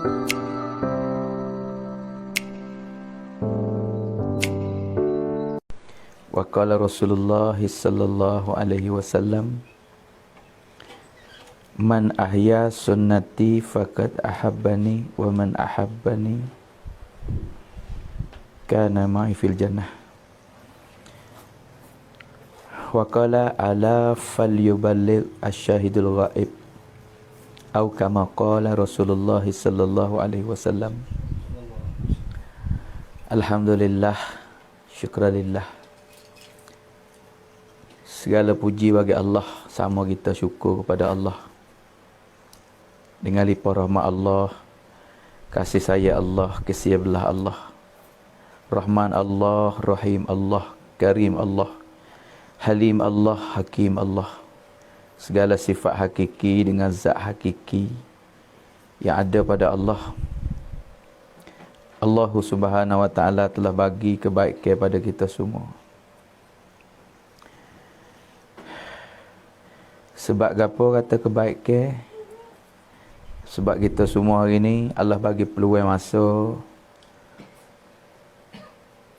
Wa qala Rasulullah sallallahu alaihi wasallam, man ahya sunnati faqad ahabbani wa man ahabbani kana ma'i fil jannah. Wa qala ala falyuballigh asyahidul ghaib, atau kama qala Rasulullah sallallahu alaihi wasallam. Alhamdulillah, syukralillah. Segala puji bagi Allah, sama kita syukur kepada Allah. Dengan limpah rahmat Allah, kasih sayang Allah, kasih belah Allah, Rahman Allah, Rahim Allah, Karim Allah, Halim Allah, Hakim Allah. Segala sifat hakiki dengan zat hakiki yang ada pada Allah. Allah Subhanahu wa ta'ala telah bagi kebaikan kepada kita semua. Sebab apa kata kebaikan? Sebab kita semua hari ni Allah bagi peluang masa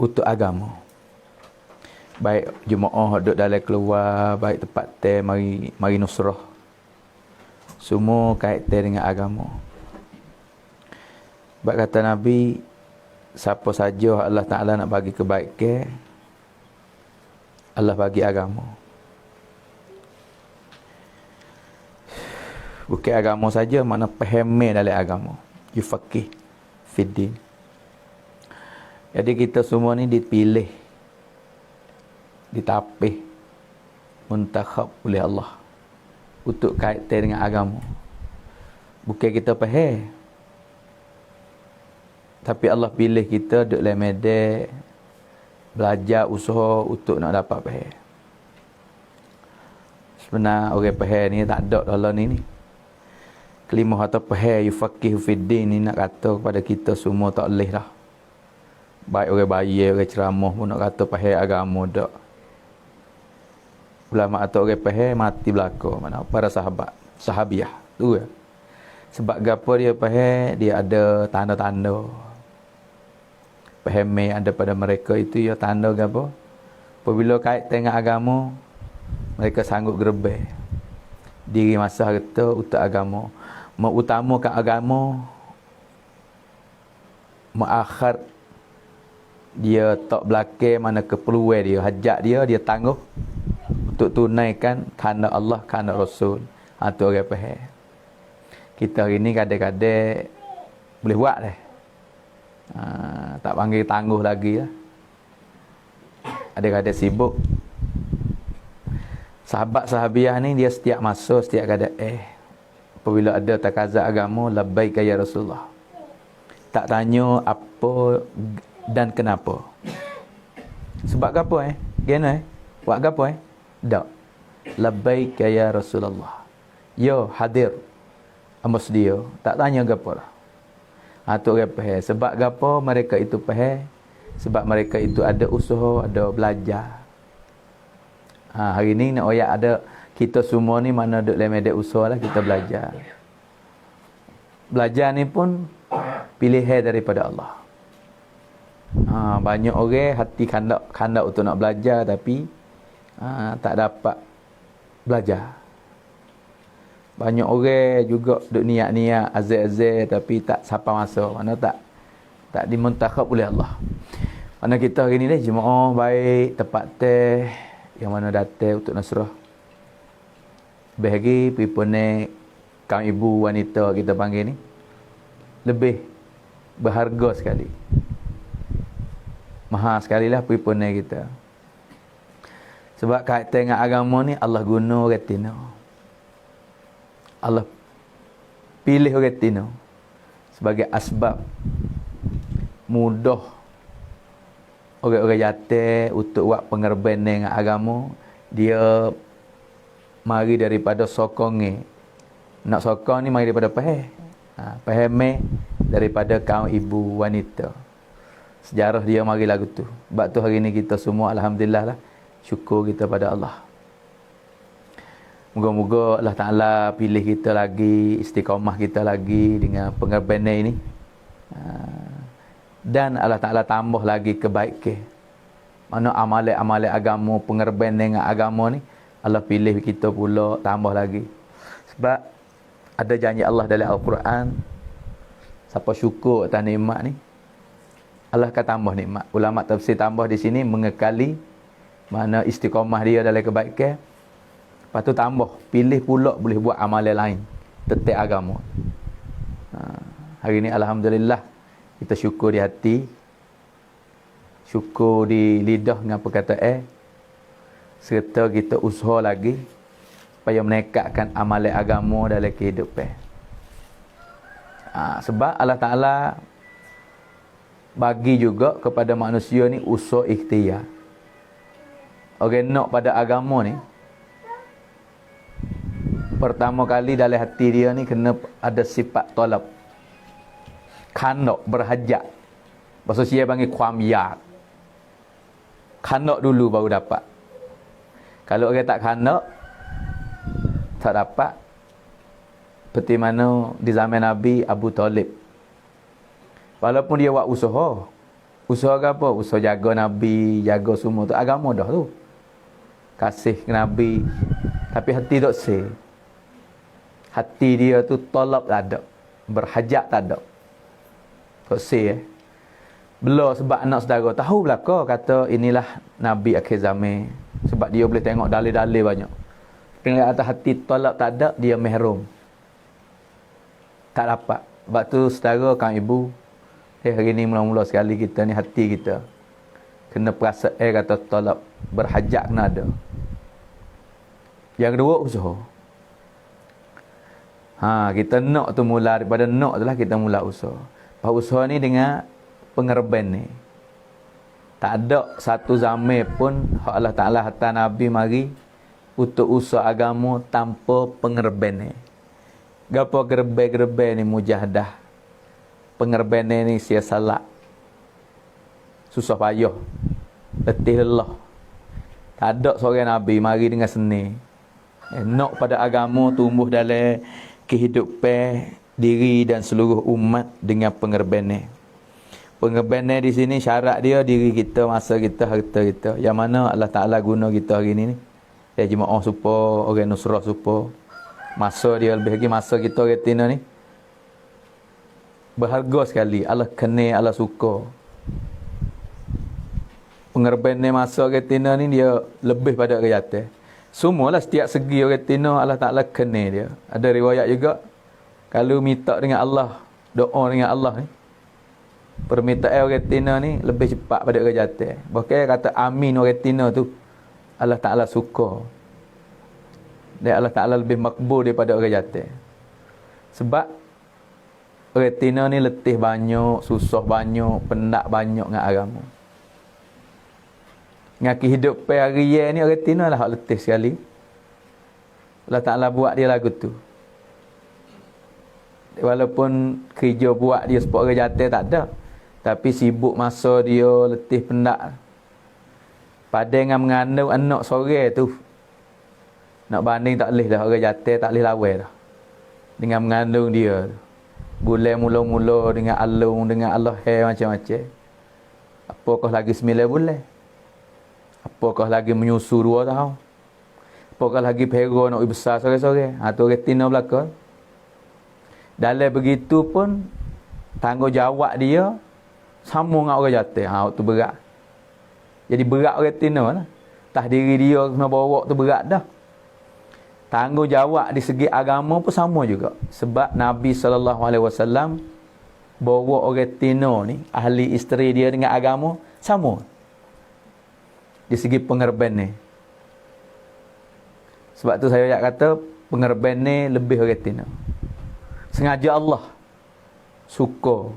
untuk agama. Baik jemaah duduk dalam keluar, baik tempat mari nusrah. Semua kaitan dengan agama. Sebab kata Nabi, siapa saja Allah Ta'ala nak bagi kebaikan, Allah bagi agama. Bukan agama saja, mana faham dalam agama. Yufaqih fiddin. Jadi kita semua ni dipilih, ditapih, muntakhab oleh Allah untuk kaitan dengan agama. Bukan kita faham, tapi Allah pilih kita duduk dalam medan belajar, usaha untuk nak dapat faham. Sebenarnya orang faham ni tak ada dalam ni. Kelimah atau faham yufaqih fiddin ni nak kata kepada kita semua tak boleh dah. Baik orang bayar, orang ceramah pun nak kata faham agama tak. Ulama atau orang faham mati belaka. Mana para sahabat, sahabiah tu ya. Sebab gapo dia faham, dia ada tanda-tanda. Faham ada pada mereka itu ya tanda gapo. Apabila kait dengan agama, mereka sanggup gerbek diri masa harta untuk agama, mengutamakan agama, mengakhir dia tak belakang mana keperluan dia, hajat dia tangguh untuk tunaikan kerana Allah, kerana Rasul. Tu orang faham. Kita hari ni kadang-kadang boleh buat dah. Tak panggil tangguh lagi lah. Ada-ada sibuk. Sahabat-sahabiah ni dia setiap masa, setiap keadaan apabila ada takazat agama, labbaik ya Rasulullah. Tak tanya apa dan kenapa. Sebab apa Gena buat apa Tak. Labbaik ya Rasulullah. Yo hadir. Amas dia. Tak tanya gapo lah. Tu orang faham. Sebab gapo mereka itu faham? Sebab mereka itu ada usaha, ada belajar. Hari ni nak oyak ada kita semua ni mana duduk dalam medan usaha lah, kita belajar. Belajar ni pun pilihan daripada Allah. Banyak orang hati kandak untuk nak belajar tapi tak dapat belajar. Banyak orang juga duk niat-niat azal-azal tapi tak sampai masa. Mana tak dimuntakhab oleh Allah. Mana kita hari ni jemaah baik tempat teh yang mana datang untuk nasrah. Bagi pipone kaum ibu wanita kita panggil ni lebih berharga sekali. Mahal sekali lah pipone kita. Sebab kaitan dengan agama ni Allah guna retina. Allah pilih retina sebagai asbab mudah orang-orang jatuh untuk buat pengorbanan dengan agama. Dia mari daripada sokongnya. Nak sokong ni mari daripada faham. Faham daripada kaum ibu wanita. Sejarah dia mari lagu tu. Sebab tu hari ni kita semua alhamdulillah lah syukur kita pada Allah. Moga-moga Allah Ta'ala pilih kita lagi, istiqamah kita lagi dengan pengerbenan ini. Dan Allah Ta'ala tambah lagi kebaikan. Mana amalan-amalan agama, pengerbenan dengan agama ni, Allah pilih kita pula tambah lagi. Sebab ada janji Allah dalam Al-Quran, siapa syukur atas nikmat ni, Allah akan tambah nikmat. Ulama tafsir tambah di sini mengekali mana istiqamah dia dalam kebaikan. Lepas tu tambah, pilih pula boleh buat amalan lain tetap agama. Hari ni Alhamdulillah, kita syukur di hati, syukur di lidah dengan perkataan, serta kita usaha lagi supaya menekatkan amalan agama dalam kehidupan. Sebab Allah Ta'ala bagi juga kepada manusia ni usaha ikhtiar. Orang nak pada agama ni, pertama kali dalam hati dia ni kena ada sifat talab. Kanak, berhajat. Bahasa Sia panggil kuamiyat. Kanak dulu baru dapat. Kalau orang tak kanak, tak dapat. Seperti mana di zaman Nabi Abu Talib. Walaupun dia buat usaha. Usaha apa? Usaha jaga Nabi, jaga semua tu. Agama dah tu. Kasih ke Nabi. Tapi hati tak say. Hati dia tu tolak tak ada. Berhajat tak ada. Tak say Belum sebab anak saudara tahu belaka kata inilah Nabi akhir zaman. Sebab dia boleh tengok dalil-dalil banyak. Tengok atas hati tolak tak ada, dia mahrum. Tak dapat. Sebab tu saudara kang ibu, hari ni mula-mula sekali kita ni hati kita kena perasaan kata tolak, berhajat kena ada. Yang kedua usaha. Kita nak tu mula daripada nak tu lah kita mula usaha. Bahawa usaha ni dengan pengerben ni. Tak ada satu zaman pun Allah Ta'ala hantar Nabi mari untuk usaha agama tanpa pengerben ni. Gapo gerben-gerben ni mujahadah. Pengerben ni sia salat. Susah payah. Letih lelah. Tak ada seorang Nabi mari dengan seni. Nak pada agama tumbuh dalam kehidupan diri dan seluruh umat dengan pengerbenan. Pengerbenan di sini syarat dia diri kita, masa kita, harta kita. Yang mana Allah Ta'ala guna kita hari ni. Ya jemaah supaya, orang nusrah supaya. Masa dia lebih lagi, masa kita retina ni. Berharga sekali. Allah kena, Allah suka. Pengerbenan masa retina ni dia lebih pada kejahatan. Semualah setiap segi orang tina Allah Ta'ala kena dia. Ada riwayat juga, kalau minta dengan Allah, doa dengan Allah ni, permintaan orang tina ni lebih cepat pada kejahatan. Bahkan kata amin orang tina tu, Allah Ta'ala suka. Dan Allah Ta'ala lebih makbul daripada orang kejahatan. Sebab orang tina ni letih banyak, susah banyak, penat banyak dengan agama. Dengan kehidupan harian ni orang tina lah letih sekali. Allah Ta'ala buat dia lagu tu. Walaupun kerja buat dia sebab orang jatuh tak ada. Tapi sibuk masa dia, letih penat. Pada dengan mengandung anak sore tu. Nak banding tak boleh dah, orang jatuh tak boleh lawan dah. Dengan mengandung dia. Bulan mula-mula dengan alung, dengan Allah macam-macam. Apakah lagi 9 bulan? Apakah lagi menyusu 2 tahun? Apakah lagi pera nak besar sore-sore? Tu retina belakang. Dalam begitu pun tanggungjawab dia sama dengan orang jatuh. Tu berat. Jadi berat retina lah. Tah diri dia kena bawa tu berat dah. Tanggungjawab di segi agama pun sama juga. Sebab Nabi SAW bawa orang retina ni, ahli isteri dia dengan agama sama. Di segi pengerben ni. Sebab tu saya nak kata pengerben ni lebih retina. Sengaja Allah suka.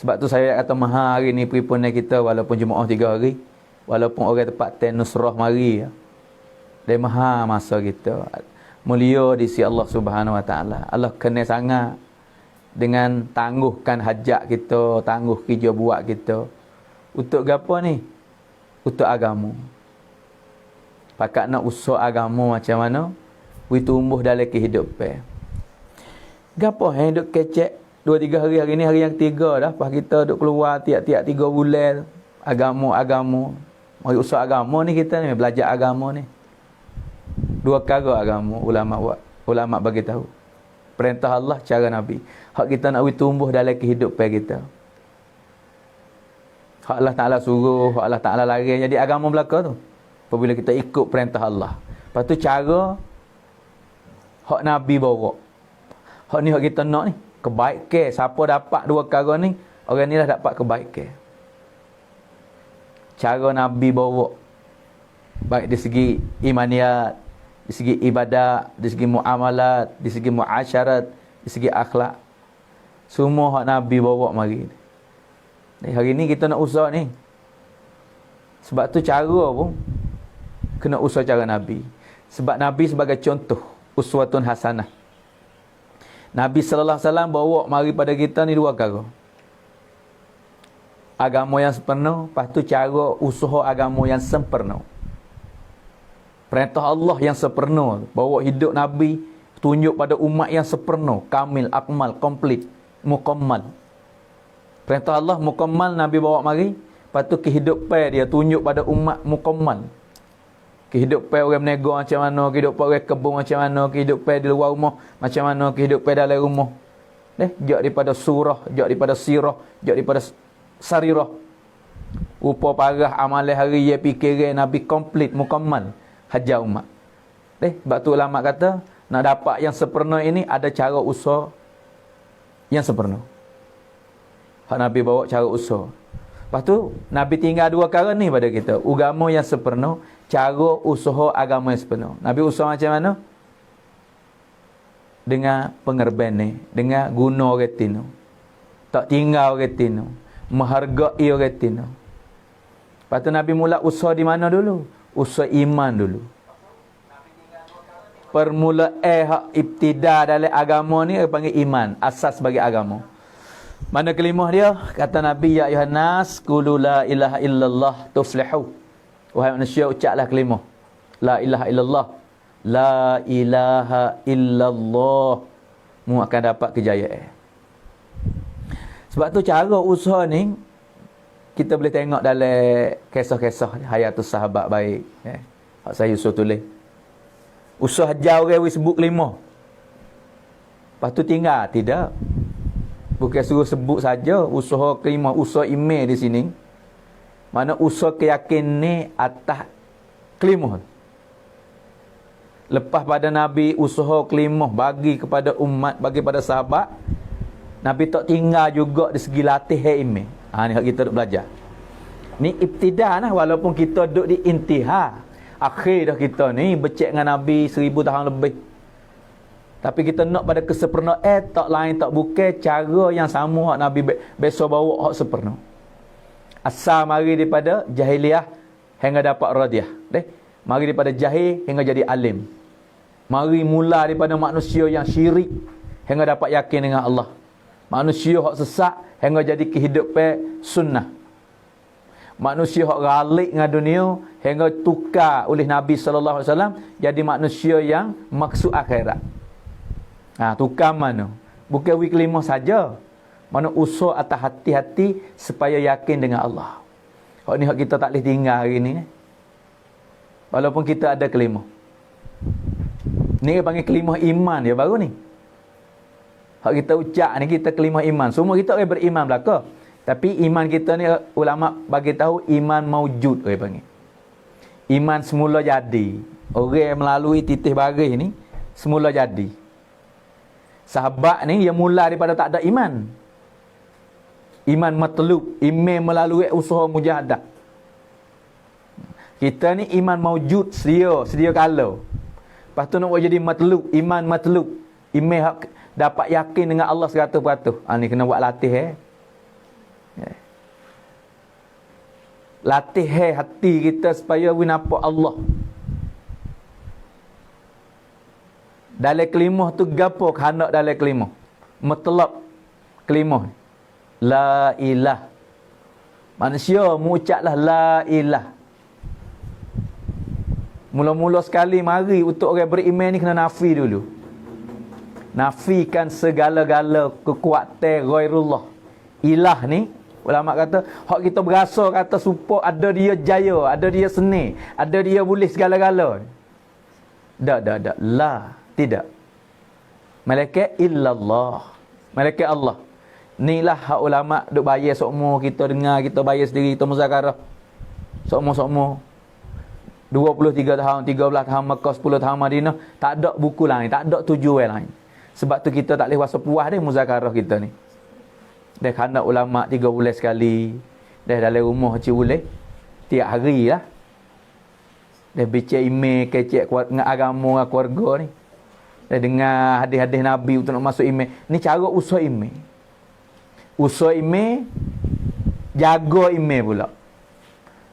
Sebab tu saya nak kata hari ni perhimpunan kita walaupun Jumaat 3 hari, walaupun orang tempat nusrah mari ya. Dan masa kita mulia di sisi Allah Subhanahu Wa Taala. Allah kena sangat dengan tangguhkan hajat kita, tangguh kerja buat kita. Untuk gapo ni? Untuk agama. Pakat nak usaha agama macam mana? we tumbuh dalam kehidupan. Gapo yang duk kecek 2-3 hari ni hari yang ketiga dah, pas kita duk keluar tiap-tiap 3 bulan agama. Mari usaha agama ni, kita ni belajar agama ni. 2 perkara agama ulama bagi tahu. Perintah Allah, cara Nabi. Hak kita nak tumbuh dalam kehidupan kita. Hak Allah Ta'ala suruh, hak Allah Ta'ala larang. Jadi agama belaka tu. Apabila kita ikut perintah Allah. Lepas tu cara hak Nabi bawa. Hak ni hak kita nak ni. Kebaikan. Siapa dapat 2 perkara ni, orang ni dah dapat kebaikan. Cara Nabi bawa. Baik dari segi imaniyat, dari segi ibadat, dari segi muamalat, dari segi muasyarat, dari segi akhlak. Semua hak Nabi bawa mari. Hari ni kita nak usaha ni. Sebab tu cara pun kena usaha cara Nabi. Sebab Nabi sebagai contoh, uswatun hasanah. Nabi sallallahu alaihi wasallam bawa mari pada kita ni 2 perkara. Agama yang sempurna, lepas tu cara usaha agama yang sempurna. Perintah Allah yang sempurna, bawa hidup Nabi tunjuk pada umat yang sempurna, kamil, akmal, komplit, mukammal. Perintah Allah mukammal Nabi bawa mari, lepas tu kehidupan dia tunjuk pada umat mukammal. Kehidupan orang berniaga macam mana, kehidupan orang kebun macam mana, kehidupan di luar rumah macam mana, kehidupan dalam rumah. Jak daripada surah, jak daripada sirah, jak daripada sarirah. Rupa parah amalan hari ye fikiran Nabi komplit mukammal hajar umat. Sebab tu ulama kata nak dapat yang sempurna ini ada cara usaha yang sempurna. Hak Nabi bawa cara usaha. Lepas tu Nabi tinggal 2 perkara ni pada kita. Agama yang sempurna, cara usaha agama yang sempurna. Nabi usaha macam mana? Dengan pengorbanan, dengan guna orang tino. Tak tinggal orang tino, menghargai orang tino. Lepas tu Nabi mula usaha di mana dulu? Usaha iman dulu. Permulaan hak ibtida dalam agama ni panggil iman, asas bagi agama. Mana kalimah dia? Kata Nabi, ya ayuhan nas qulu la ilaha illallah tuflihu. Wahai manusia, ucaplah kalimah la ilaha illallah. La ilaha illallah, mu akan dapat kejayaan. Sebab tu cara usaha ni kita boleh tengok dalam kisah-kisah hayatus sahabat baik. Hak saya Yusuf tulis. Usaha jauh orang sebut kalimah. Lepas tu tinggal tidak. Bukan suruh sebut saja usaha kalimah, usaha iman di sini. Mana usaha keyakin ni atas kalimah. Lepas pada Nabi usaha kalimah bagi kepada umat, bagi pada sahabat, Nabi tak tinggal juga di segi latih iman. Ni hak kita duk belajar. Ni ibtida lah, walaupun kita duduk di intiha. Akhir dah kita ni becek dengan Nabi 1000 tahun lebih. Tapi kita nak pada kesempurnaan, tak lain tak bukan cara yang sama hak Nabi biasa bawa hak sempurna. Asal mari daripada jahiliah hingga dapat radiah. Mari daripada jahil hingga jadi alim. Mari mula daripada manusia yang syirik hingga dapat yakin dengan Allah. Manusia hak sesat hingga jadi kehidupan sunnah. Manusia hak galik dengan dunia hingga tukar oleh Nabi sallallahu alaihi wasallam jadi manusia yang maksud akhirat. Tukar mana? Bukan wiklimah saja. Mana usaha atas hati-hati supaya yakin dengan Allah. Hak ni hak kita tak boleh tinggal hari ni. Walaupun kita ada kelimah. Ni panggil kelimah iman dia baru ni. Hak kita ucap ni kita kelimah iman. Semua kita orang beriman belaka. Tapi iman kita ni ulama bagi tahu iman maujud orang panggil. Iman semula jadi. Orang melalui titih baris ni semula jadi. Sahabat ni yang mula daripada tak ada iman. Iman matlub, iman melalui usaha mujahadah. Kita ni iman maujud sedia kala. Lepas tu nak buat jadi matlub, iman matlub. Iman dapat yakin dengan Allah 100%. Ni kena buat latih Latih hati kita supaya we nampak Allah. Dalam kelimah tu gapo hendak dalam kelimah? Matlab kelimah. La ilah. Manusia mengucaplah la ilah. Mula-mula sekali mari untuk orang beriman ni kena nafi dulu. Nafikan segala-gala kekuatan ghairullah. Ilah ni, ulama kata, hak kita berasa kata supaya ada dia jaya, ada dia seni, ada dia boleh segala-gala. Tak. La, tidak. Malaikat illallah. Malaikat Allah. Inilah hak ulama duk bayar sokmo kita dengar, kita bayar sendiri, kita muzakarah. Sokmo-sokmo. 23 tahun, 13 tahun Mekah, 10 tahun Madinah, tak ada buku lain, tak ada tujuan lain. Sebab tu kita tak boleh rasa puas dia muzakarah kita ni. Dah khanak ulama 3 bulan sekali. Dah dalam rumah cik boleh tiap hari lah. Dah bincang email kecek dengan agama dengan keluarga ni. Dah dengar hadis-hadis Nabi untuk nak masuk email. Ni cara usaha email. Usaha email, jaga email pula.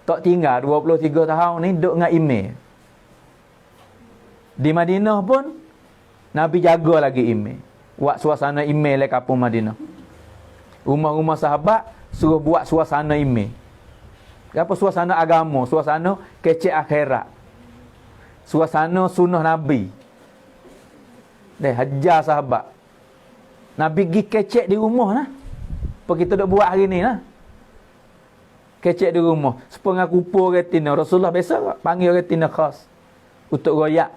Tak tinggal 23 tahun ni duduk dengan email. Di Madinah pun Nabi jaga lagi email. Buat suasana email di kampung Madinah. Rumah-rumah sahabat suruh buat suasana email. Apa suasana agama, suasana kecek akhirat. Suasana sunnah Nabi. Dah hajar sahabat. Nabi pergi kecek di rumah lah. Apa kita duk buat hari ni lah. Kecek di rumah. Sepengah kumpul retina. Rasulullah biasa panggil retina khas. Untuk royak.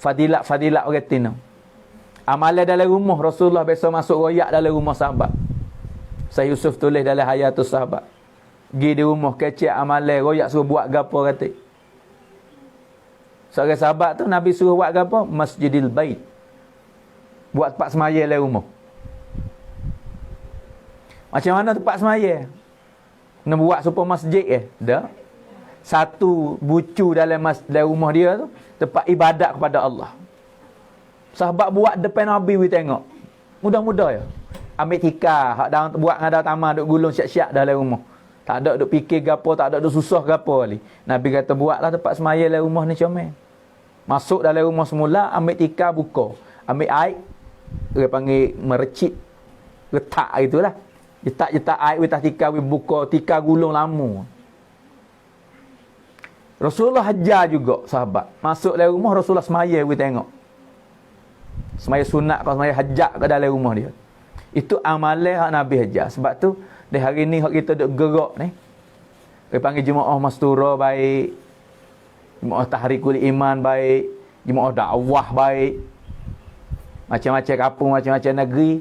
Fadilat-fadilat retina. Amalan dalam rumah. Rasulullah biasa masuk royak dalam rumah sahabat. Saya Yusuf tulis dalam Hayatus Sahabat. Pergi di rumah kecek amalan. Royak suruh buat gapo kata. Seorang sahabat tu Nabi suruh buat gapo? Masjidil Bait. Buat tempat semaya dalam rumah. Macam mana tempat semaya? Nak buat supaya masjid dah. Satu bucu dalam rumah dia tu tempat ibadat kepada Allah. Sahabat buat depan Nabi we tengok. Mudah-mudah ya. Ambil tikar, hak dalam buat ngada taman duk gulung siap-siap dalam rumah. Tak ada duk fikir gapo, tak ada duk susah gapo ali. Nabi kata buatlah tempat semaya dalam rumah ni comel. Masuk dalam rumah semula, ambil tikar buka. Ambil air, dia panggil merecit. Letak gitulah. Jetak-jetak air atas tikar we buka, tikar gulung lama. Rasulullah hajar juga sahabat. Masuk dalam rumah Rasulullah semaya we tengok. Semaya sunat kau semaya hajat ke dalam rumah dia. Itu amalan hak Nabi hajar. Sebab tu di hari ni hak kita duk gerak ni. Dia panggil jemaah mastura baik. Jemaah tahrikul iman baik. Jemaah dakwah baik. Macam-macam kampung, macam-macam negeri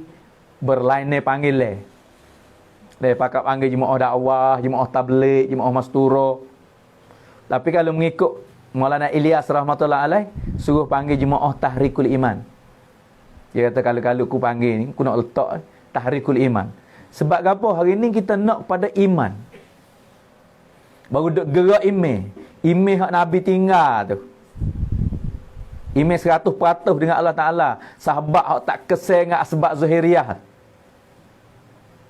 berlainan panggilan. Dia pakak panggil jemaah dakwah, jemaah tabligh, jemaah mastura. Tapi kalau mengikut Maulana Ilyas rahmatullah alaih, suruh panggil jemaah tahrikul iman. Dia kata kalau aku panggil ni, aku nak letak tahrikul iman. Sebab apa? Hari ni kita nak pada iman. Baru duk gerak email. Email hak Nabi tinggal tu. Email 100% dengan Allah Ta'ala. Sahabat hak tak kesal dengan sebab Zuhairiyah.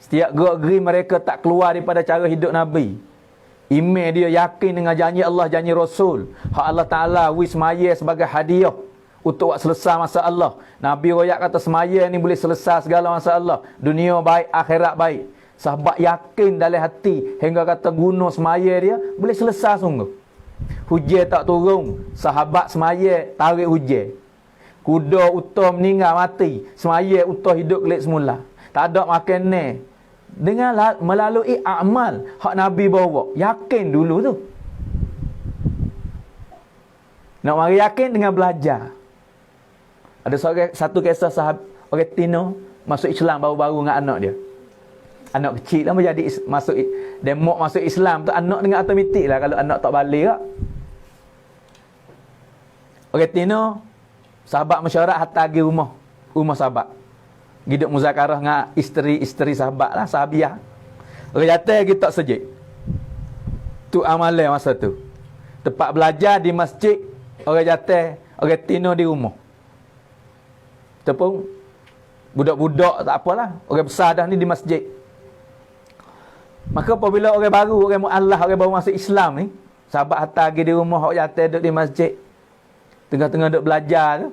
Setiap gerak-geri mereka tak keluar daripada cara hidup Nabi. Email dia yakin dengan janji Allah, janji Rasul. Hak Allah Ta'ala wismaya sebagai hadiah untuk buat selesai masalah. Nabi royak kata semaya ni boleh selesai segala masalah. Dunia baik, akhirat baik. Sahabat yakin dalam hati hingga kata guna semaya dia boleh selesai sungguh. Hujan tak turun, sahabat semaya tarik hujan. Kuda utah meninggal mati, semaya utah hidup kelik semula. Tak ada makan ni. Dengan melalui amal hak Nabi bawa, yakin dulu tu. Nak mari yakin dengan belajar. Ada satu kisah sahabat orang Tino masuk Islam baru-baru dengan anak dia. Anak kecil lah menjadi masuk demok masuk Islam tu anak dengan automatik lah kalau anak tak balik tak. Orang Tino sahabat mesyuarat hantar pergi rumah sahabat. Hidup muzakarah dengan isteri-isteri sahabat lah, sahabiah. Orang jatuh kita sejik. Tu amalan masa tu. Tempat belajar di masjid, orang jatuh, orang Tino di rumah. Ataupun budak-budak tak apalah, orang besar dah ni di masjid. Maka apabila orang baru, orang mu'allah, orang baru masuk Islam ni, sahabat hantar pergi di rumah, orang jatuh duduk di masjid, tengah-tengah duduk belajar tu.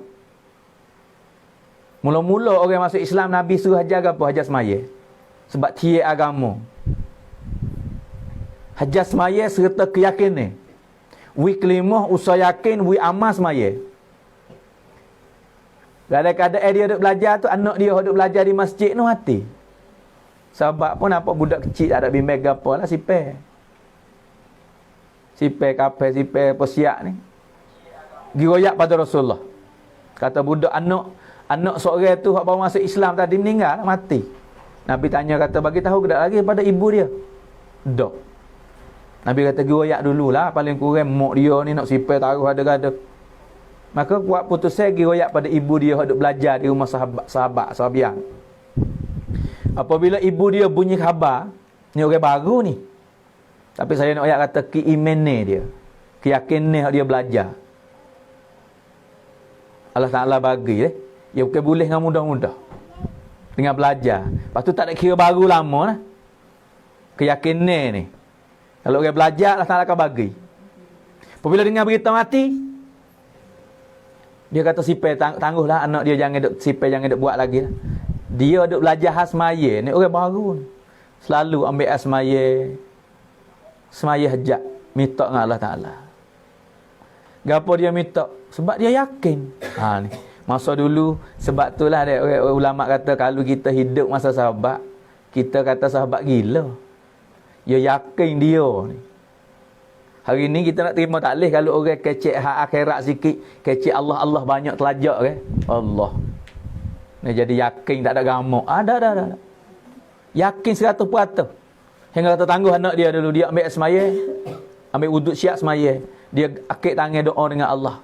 Mula-mula orang masuk Islam, Nabi suruh hajar apa? Hajar semaya. Sebab tiada agama. Hajar semaya serta keyakinan. Wi kelima usah yakin, wi amal semaya. Kadang-kadang dia duduk belajar tu, anak dia duduk belajar di masjid tu mati. Sebab pun nampak budak kecil tak ada bimbang apa lah sipir. Sipir kapal, sipir posiak ni. Giroyak pada Rasulullah. Kata budak anak seorang tu hak baru masuk Islam tadi meninggal, mati. Nabi tanya kata bagi tahu ke tak lagi pada ibu dia. Dok. Nabi kata giroyak dululah, paling kurang mak dia ni nak sipir taruh ada-ada. Maka buat putusnya giroyak pada ibu dia hak duk belajar di rumah sahabat. Apabila ibu dia bunyi khabar, ni orang baru ni. Tapi saya nak ayat kata keimanan dia. Keyakinan dia belajar. Allah Ta'ala bagi dia bukan boleh dengan mudah-mudah. Dengan belajar. Lepas tu tak ada kira baru lama lah. Keyakinan ni. Kalau orang belajar, Allah Ta'ala akan bagi. Apabila dengar berita mati, dia kata sipir tangguhlah anak dia sipir jangan duk buat lagi lah. Dia duk belajar hasmaya ni orang baru ni. Selalu ambil semaya hajat minta dengan Allah Ta'ala. Gapo dia minta? Sebab dia yakin. Ni. Masa dulu sebab itulah ada ulama kata kalau kita hidup masa sahabat, kita kata sahabat gila. Dia yakin dia ni. Hari ni kita nak terima tak leh kalau orang kecek hak akhirat sikit, kecek Allah banyak telajak ke? Allah. Ni jadi yakin tak ada gamak. Ada. Yakin 100%. Hingga kata tangguh anak dia dulu, dia ambil semaya, ambil wuduk siap semaya. Dia akik tangan doa dengan Allah.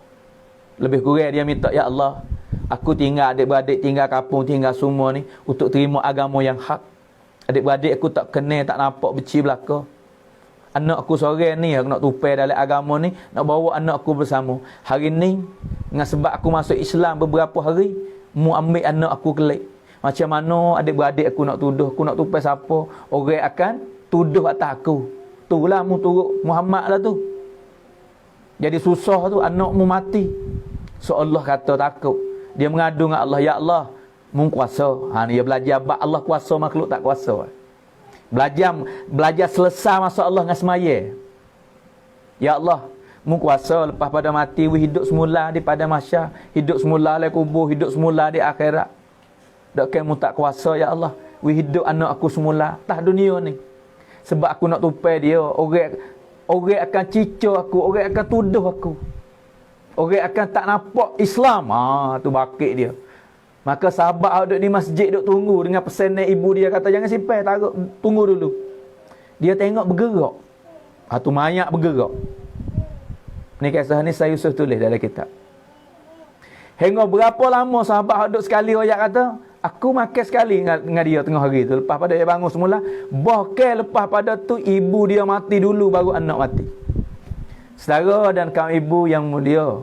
Lebih kurang dia minta, ya Allah, aku tinggal adik-beradik, tinggal kampung, tinggal semua ni untuk terima agama yang hak. Adik-beradik aku tak kenal, tak nampak beci belaka. Anak aku seorang ni aku nak tupai dalam agama ni, nak bawa anak aku bersama. Hari ni dengan sebab aku masuk Islam beberapa hari, mu ambil anak aku kelik. Macam mana adik-beradik aku nak tuduh, aku nak tupai siapa, orang akan tuduh atas aku. Itulah mu turut Muhammad lah tu. Jadi susah tu anak mu mati. So Allah kata takut. Dia mengadu dengan Allah, ya Allah, mu kuasa. Dia belajar Allah kuasa, makhluk tak kuasa. Belajar selesai masa Allah dengan semaya. Ya Allah, mu kuasa lepas pada mati, hidup semula di pada masyar, hidup semula di kubur, hidup semula di akhirat. Dak mu tak kuasa ya Allah, hidup anak aku semula tah dunia ni. Sebab aku nak tupai dia, orang akan cicau aku, orang akan tuduh aku. Orang akan tak nampak Islam. Tu bakit dia. Maka sahabat duduk di masjid duduk tunggu dengan pesanan ibu dia kata jangan simpan, taruh, tunggu dulu. Dia tengok bergerak. Tu mayat bergerak. Ni kisah ni saya Yusuf tulis dalam kitab. Hingga berapa lama sahabat duduk sekali ayat kata, aku makan sekali dengan dia tengah hari tu. Lepas pada dia bangun semula, bahkan lepas pada tu ibu dia mati dulu baru anak mati. Saudara dan kaum ibu yang mulia,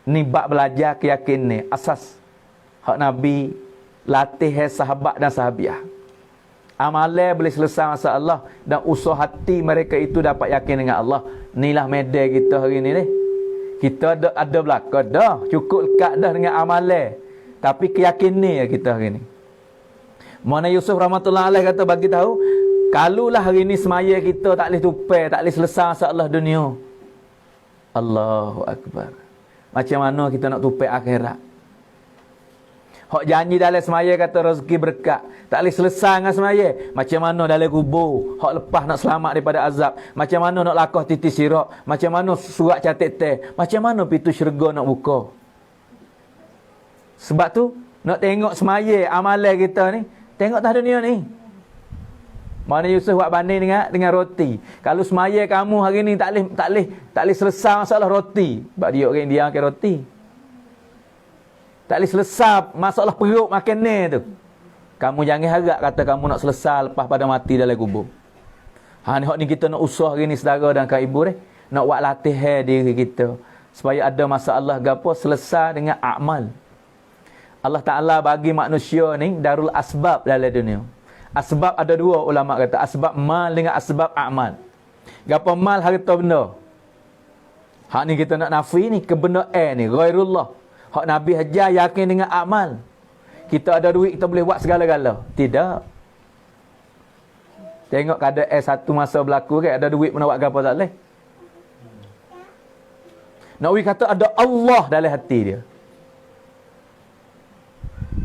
ni bab belajar keyakinan ni asas hak Nabi latih sahabat dan sahabiah. Amalan boleh selesai masa Allah dan usaha hati mereka itu dapat yakin dengan Allah. Inilah medan kita hari ni. Kita ada belaka dah, cukup lekat dah dengan amalan. Tapi keyakinan kita hari ni. Mana Yusuf rahmatullah alaih kata bagi tahu, kalulah hari ni semaya kita tak boleh tupai, tak boleh selesai masa Allah dunia. Allahu Akbar. Macam mana kita nak tupai akhirat? Hak janji dalam semaya kata rezeki berkat, tak boleh selesai dengan semaya. Macam mana dalam kubur, hak lepas nak selamat daripada azab. Macam mana nak lakah titis sirak, macam mana surat catat teh, macam mana pintu syurga nak buka. Sebab tu nak tengok semaya amalan kita ni, tengok tah dunia ni. Mana Yusuf buat banding dengan roti. Kalau semaya kamu hari ni tak boleh selesai masalah roti. Sebab dia orang dia makan roti. Tak boleh selesai masalah perut makan ni tu. Kamu jangan harap kata kamu nak selesai lepas pada mati dalam kubur. Ni kita nak usah hari ni saudara dan kaum ibu ni, nak buat latihan diri kita supaya ada masalah gapo selesai dengan amal. Allah Ta'ala bagi manusia ni darul asbab dalam dunia. Asbab ada dua ulama kata, asbab mal dengan asbab amal. Gapo mal harta benda. Hak ni kita nak nafi ni kebenaran ni ghairullah. Hak Nabi hajar yakin dengan amal. Kita ada duit kita boleh buat segala-gala. Tidak. Tengok keadaan satu masa berlaku kan, ada duit nak buat apa tak boleh. Nabi kata ada Allah dalam hati dia.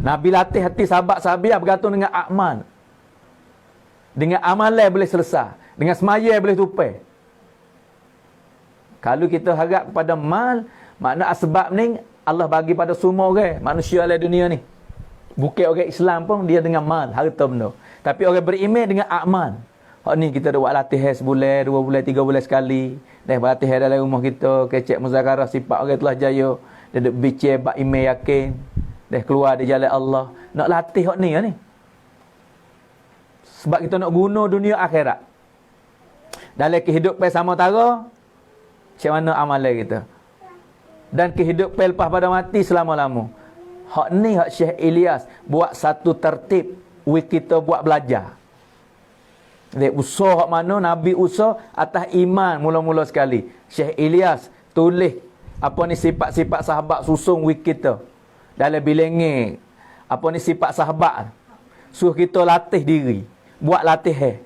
Nabi latih hati sahabat-sahabat bergantung dengan amal. Dengan amalan boleh selesai. Dengan semaya boleh tupai. Kalau kita harap kepada mal, makna asbab ni Allah bagi pada semua orang, manusia dalam dunia ni. Bukan orang Islam pun dia dengan mal, harta benda. Tapi orang beriman dengan amal. Hak ni kita dah buat latihan sebulan, 2 bulan, 3 bulan sekali. Dah latihan dalam rumah kita, kecek muzakarah sifat orang telah jaya. Dia duk bincang bab iman yakin. Dah keluar di jalan Allah. Nak latih hak ni ni. Sebab kita nak guna dunia akhirat. Dalam kehidupan sama-tara, macam mana amalan kita. Dan kehidupan lepas pada mati selama-lama. Hak ni hak Syekh Ilyas buat satu tertib. Kita buat belajar. Dia usaha hak mana Nabi usaha atas iman mula-mula sekali. Syekh Ilyas tulis apa ni sifat-sifat sahabat susun wik kita. Dalam bilangan apa ni sifat sahabat. Suruh kita latih diri. Buat latihan.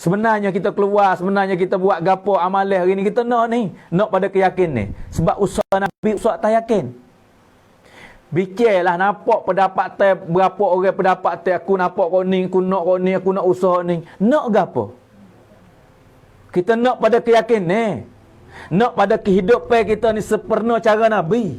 Sebenarnya kita keluar, sebenarnya kita buat gapo amalan hari ni kita nak ni. Nak pada keyakinan ni. Sebab usaha Nabi usaha tak yakin. Bicarlah nampak pendapat teh berapa orang pendapat teh aku nampak kau ni, aku nak usaha ni. Nak gapo? Kita nak pada keyakinan ni. Nak pada kehidupan kita ni sempurna cara Nabi.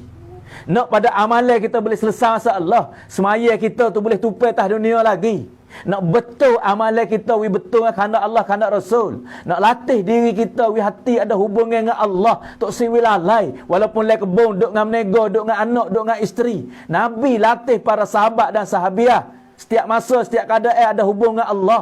Nak pada amalan kita boleh selesai masa Allah. Semaya kita tu boleh tupai atas dunia lagi. Nak betul amalan kita wi betul kerana Allah, kerana Rasul. Nak latih diri kita wi hati ada hubungan dengan Allah. Tok si wi lalai. Walaupun lek kebun, duk dengan menego, duk dengan anak, duk dengan isteri. Nabi latih para sahabat dan sahabiah. Setiap masa, setiap keadaan ada hubungan dengan Allah.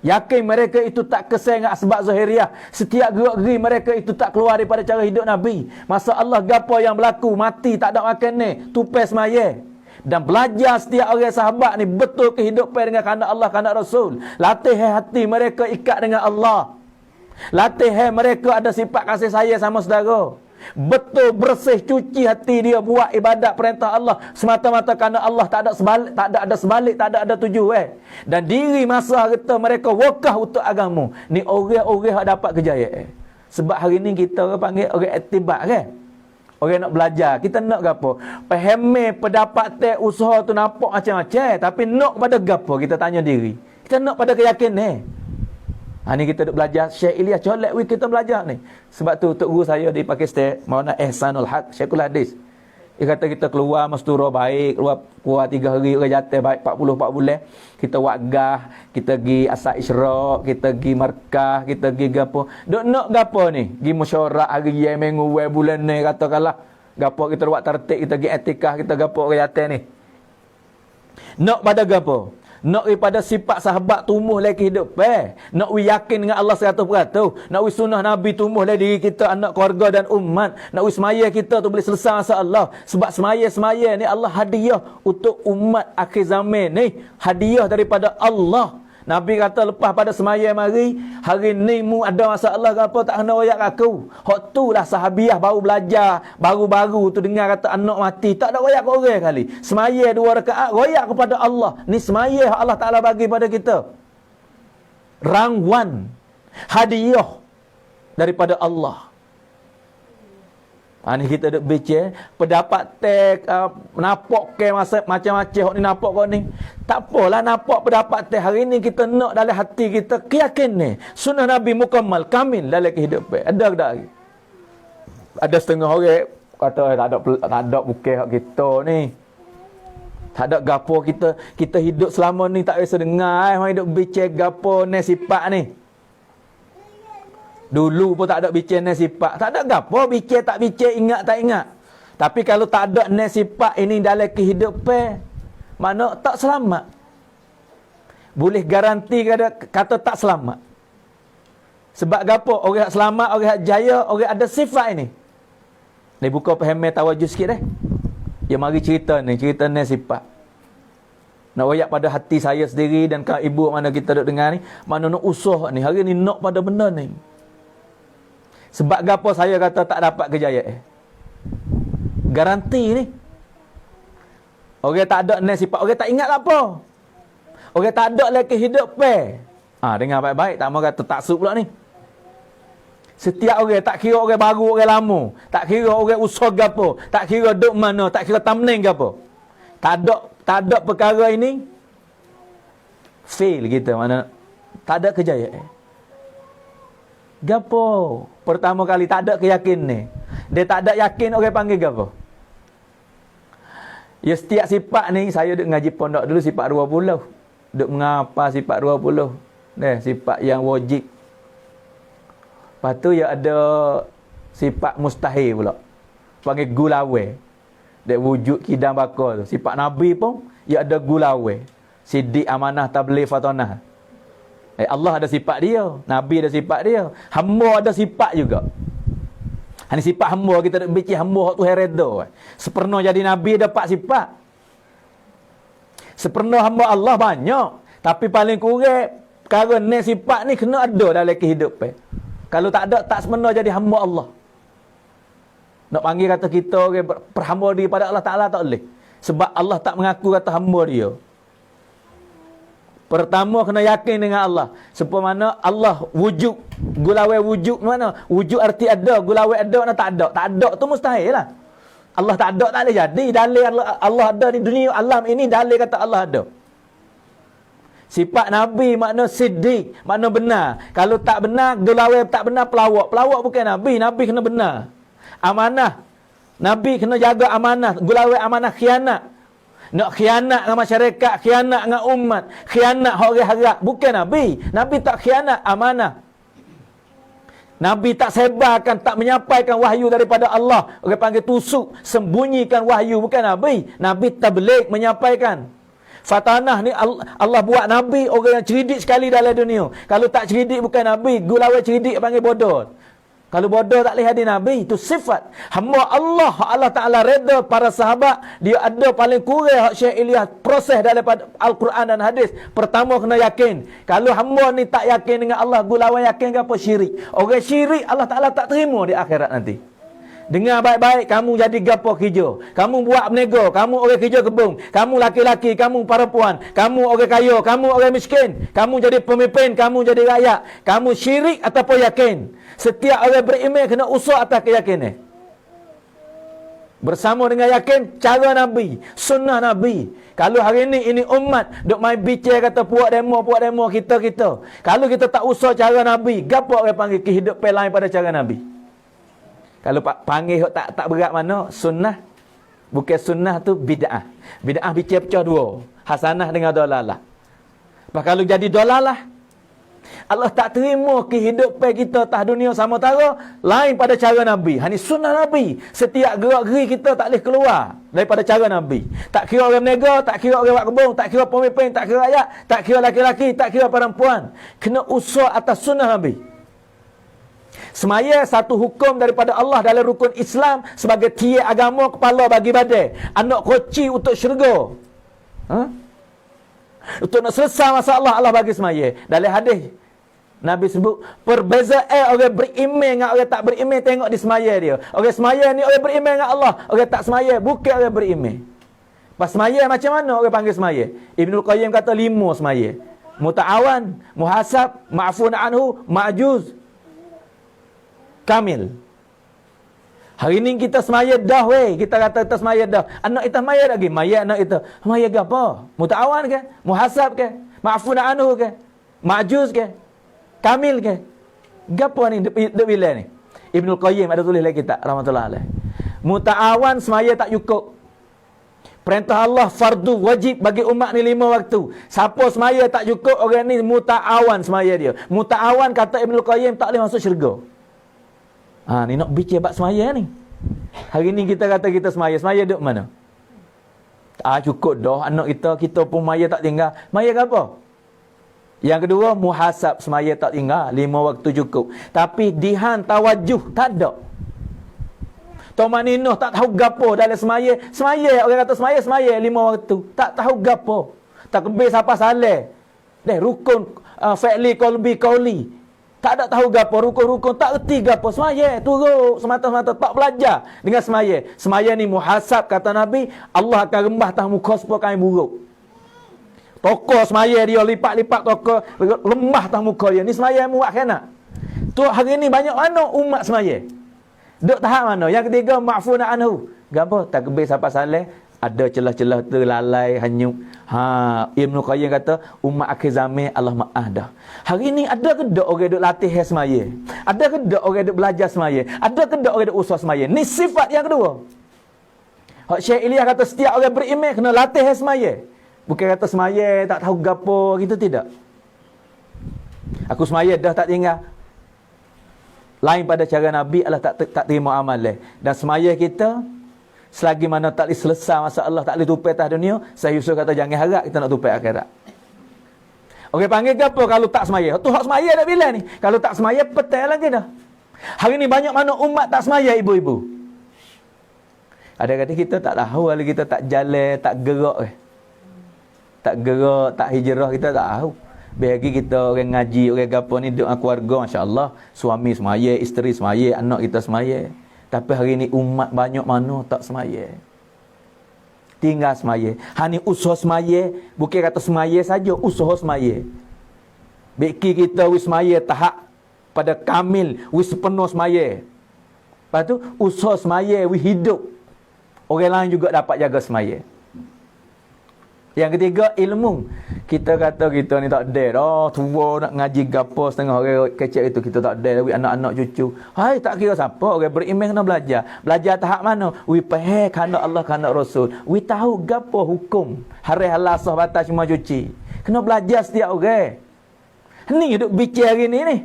Yakin mereka itu tak kesal dengan asbab zahiriah. Setiap gerak-geri mereka itu tak keluar daripada cara hidup Nabi. Masa Allah gapo yang berlaku, mati tak ada makan ni, tupai semaya. Dan belajar setiap orang sahabat ni betul kehidupan dengan kerana Allah, kerana Rasul. Latih hati mereka ikat dengan Allah. Latih mereka ada sifat kasih sayang sama saudara. Betul bersih cuci hati dia buat ibadat perintah Allah semata-mata kerana Allah, tak ada sebalik, tak ada tujuan. Dan diri masa harta mereka wakaf untuk agama. Ni orang-orang yang dapat kejayaan. Sebab hari ni kita orang panggil orang etibat kan. Orang nak belajar, kita nak gapo? Fahami pendapat teh usaha tu nampak macam-macam, tapi nak pada gapo kita tanya diri. Kita nak pada keyakinan. Ni kita duk belajar Syekh Ilyas colek kita belajar ni. Sebab tu tok guru saya di Pakistan, Maulana Ihsanul Haq Syekhul Hadis. Dia kata kita keluar mastura baik, keluar 3 hari orang jatuh baik 40 bulan. Kita waqah, kita pergi asar isyraq, kita pergi markah, kita pergi gapo. Duk nak gapo ni? Pergi mesyuarat hari ye minggu bulan ni katakanlah. Gapo kita buat tertib, kita pergi etikah, kita gapo orang jatuh ni. Nak pada gapo? Nak daripada sifat sahabat tumbuh lagi hidup. Nak yakin dengan Allah 100%. Nak sunnah Nabi tumbuh lagi diri kita, anak keluarga dan umat. Nak semaya kita tu boleh selesai masa Allah. Sebab semaya ni Allah hadiah untuk umat akhir zaman ni. Hadiah daripada Allah. Nabi kata lepas pada semaya mari, hari ni mu ada masalah ke apa tak kena royak aku. Hak tu lah sahabiah baru belajar, baru-baru tu dengar kata anak mati, tak ada royak ke orang kali. Semaya 2 rakaat royak kepada Allah. Ni semaya Allah Taala bagi pada kita. Rangwan, hadiah daripada Allah. Ni kita duk baca pendapat teh nampak ke masa macam-macam hok ni nampak kau ni. Tak apalah nampak pendapat teh hari ni kita nak dalam hati kita keyakinan ni. Sunnah Nabi mukammal kamil dalam kehidupan. Ada ke tak? Ada setengah orang kata tak ada bukan hak kita ni. Tak ada gapo kita hidup selama ni tak biasa dengar orang hidup bincang gapo ni sifat ni. Dulu pun tak ada bincang ni sifat. Tak ada gapo bincang tak bincang, ingat tak ingat. Tapi kalau tak ada ni sifat ini dalam kehidupan, mana tak selamat. Boleh garanti kata tak selamat. Sebab gapo? Orang selamat, orang jaya, orang ada sifat ini. Ni buka paham tawajuh sikit dah. Ya mari cerita ni sifat. Nak royak pada hati saya sendiri dan kau ibu mana kita duk dengar ni, mana nak usah ni. Hari ni nak pada benda ni. Sebab gapo saya kata tak dapat kejayaan. Garanti ni. Orang tak ada ni sifat, orang tak ingat apa. Orang tak ada lagi kehidupan. Dengar baik-baik, tak mau kata taksub pula ni. Setiap orang, tak kira orang baru, orang lama, tak kira orang usaha gapo, tak kira duk mana, tak kira tamning gapo. Tak ada perkara ini fail kita, mana tak ada kejayaan. Gapo? Pertama kali tak ada keyakin ni. Dia tak ada yakin, orang panggil gapo? Ya setiap sifat ni, saya duk ngaji pondok dulu sifat 20. Duk mengapa sifat 20? Sifat yang wajib. Lepas tu ya ada sifat mustahil pula. Panggil gulawe. Dia wujud kidam bakal tu. Sifat Nabi pun ya ada gulawe. Siddiq, amanah, tabligh, fatanah. Allah ada sifat dia, Nabi ada sifat dia, hamba ada sifat juga. Ini sifat hamba, kita nak bincang hamba hak tu hereda. Sepenuh jadi Nabi dapat sifat. Sepenuh hamba Allah banyak, tapi paling kurang perkara ni sifat ni kena ada dalam kehidupan. Kalau tak ada, tak sepenuh jadi hamba Allah. Nak panggil kata kita okay, berhamba diri pada Allah Ta'ala tak boleh. Sebab Allah tak mengaku kata hamba dia. Pertama kena yakin dengan Allah. Sepemana Allah wujud. Gulawe wujud mana? Wujud arti ada. Gulawe ada mana tak ada. Tak ada tu mustahil lah. Allah tak ada tak boleh jadi. Dalil Allah ada di dunia alam ini, dalil kata Allah ada. Sifat Nabi makna siddiq, makna benar. Kalau tak benar, gulawe tak benar, pelawak. Pelawak bukan Nabi. Nabi kena benar. Amanah. Nabi kena jaga amanah. Gulawe amanah khianat. Nak khianat dengan masyarakat, khianat dengan umat, khianat orang harap. Bukan Nabi. Nabi tak khianat amanah. Nabi tak sebarkan, tak menyampaikan wahyu daripada Allah. Orang panggil tusuk, sembunyikan wahyu. Bukan Nabi. Nabi tabligh, menyampaikan. Fatanah ni Allah buat Nabi orang yang cerdik sekali dalam dunia. Kalau tak cerdik bukan Nabi. Gulawai cerdik panggil bodoh. Kalau bodoh tak boleh hadir Nabi. Itu sifat hamba Allah. Allah Ta'ala reda para sahabat. Dia ada paling kurang hak Syekh Ilyas proses daripada Al-Quran dan hadis. Pertama kena yakin. Kalau hamba ni tak yakin dengan Allah, gulawai yakin ke apa? Syirik. Orang syirik Allah Ta'ala tak terima di akhirat nanti. Dengar baik-baik, kamu jadi gapo kerja. Kamu buat berniaga, kamu orang kerja kebun. Kamu laki-laki, kamu perempuan. Kamu orang kaya, kamu orang miskin. Kamu jadi pemimpin, kamu jadi rakyat. Kamu syirik ataupun yakin. Setiap orang beriman kena usaha atas keyakinan. Bersama dengan yakin, cara Nabi, sunnah Nabi. Kalau hari ini umat duk main bicara kata puak demo kita. Kalau kita tak usaha cara Nabi, gapo orang panggil kehidupan lain pada cara Nabi? Kalau panggil tak berat mana? Sunnah. Bukan sunnah tu bid'ah. Bid'ah pecah dua. Hasanah dengan dolalah. Kalau jadi dolalah, Allah tak terima kehidupan kita atas dunia sama tara lain pada cara Nabi. Ini sunnah Nabi. Setiap gerak-geri kita tak boleh keluar daripada cara Nabi. Tak kira orang berniaga, tak kira orang buat kebun, tak kira pemimpin, tak kira rakyat, tak kira laki-laki, tak kira perempuan. Kena usaha atas sunnah Nabi. Semaya satu hukum daripada Allah dalam rukun Islam sebagai tiang agama, kepala bagi badai, anak koci untuk syurga. Untuk nak selesai masalah Allah bagi semaya. Dalam hadis Nabi sebut perbezaan orang beriman dengan orang tak beriman, tengok di semaya dia. Orang semaya ni orang beriman dengan Allah, orang tak semaya bukan orang beriman. Pas semaya macam mana orang panggil semaya? Ibnul Qayyim kata 5 semaya. Muta'awan, muhasab, ma'fun anhu, ma'juz, kamil. Hari ni kita semaya dah weh. Kita kata kita semaya dah. Anak kita semaya lagi. Maya anak kita. Semaya ke apa? Muta'awan ke? Muhasab ke? Ma'fun anhu ke? Ma'juz ke? Kamil ke? Gapo ni duk bila ni? Ibnul Qayyim ada tulis lagi kitab rahmatullah alaih. Muta'awan semaya tak cukup. Perintah Allah fardu wajib bagi umat ni 5 waktu. Siapa semaya tak cukup, orang ni muta'awan semaya dia. Muta'awan kata Ibnul Qayyim tak boleh masuk syurga. Ni nak bicara bab semaya ni. Hari ni kita kata kita semaya. Semaya duduk mana? Cukup dah anak kita pun maya tak tinggal. Maya ke apa? Yang kedua, muhasab semaya tak tinggal. 5 waktu cukup. Tapi dihan tawajuh tak ada. Tomaninah tak tahu gapo dalam semaya. Semaya, orang kata semaya 5 waktu. Tak tahu gapo. Tak kebis apa salah. Rukun fa'li qalbi qauli. Tak ada tahu gapo, rukun-rukun tak erti gapo. Semaya turut semata-mata tak belajar dengan semaya. Semaya ni muhasab kata Nabi, Allah akan rembah atas muka supaya kami buruk. Toko semaya dia lipat-lipat toko, lembah atas muka dia. Ni semaya yang buat kena. Tu hari ni banyak mana umat semaya? Duk tahap mana? Yang ketiga, ma'funa anhu. Gapo? Takbir sampai saleh, ada celah-celah terlalai, hanyut. Ibnu Qayyim kata, umat akhir zaman Allah maaf dah. Hari ni ada ke tak orang duk latih semaya? Ada ke tak orang duk belajar semaya? Ada ke tak orang duk usaha semaya? Ni sifat yang kedua. Hak Syekh Ilyas kata setiap orang beriman kena latih semaya. Bukan kata semaya tak tahu gapo gitu, tidak. Aku semaya dah tak tinggal. Lain pada cara Nabi, Allah tak terima amal dia. Dan semaya kita, selagi mana tak boleh selesai masalah, tak boleh tupai atas dunia, saya Yusuf kata jangan harap kita nak tupai akhirat. Okey, panggil ke apa kalau tak semaya? Tu hak semaya dah bila ni. Kalau tak semaya, petai lagi dah. Hari ni banyak mana umat tak semaya, ibu-ibu. Ada kata kita tak tahu, kalau kita tak jalan, tak gerak. Tak gerak, tak hijrah, kita tak tahu. Bagi kita orang ngaji, orang gapo ni duduk dengan keluarga, masya-Allah, suami semaya, isteri semaya, anak kita semaya. Tapi hari ni umat banyak mana tak semaya. Tinggal semaya. Hani usaha semaya, bukan kata semaya saja, usaha semaya. Beki kita wis semaya tahap pada kamil, wis penuh semaya. Lepas tu usaha semaya, wis hidup. Orang lain juga dapat jaga semaya. Yang ketiga, ilmu. Kita kata kita ni tak ada dah. Tua nak ngaji gapo setengah orang kecil itu. Kita tak ada. Anak-anak cucu. Hai, tak kira siapa. Orang beriman kena belajar. Belajar tahap mana? We faham kana Allah, kana Rasul. We tahu gapo hukum. Hari halal sah batas semua cuci. Kena belajar setiap orang. Ni duduk bicara hari ni.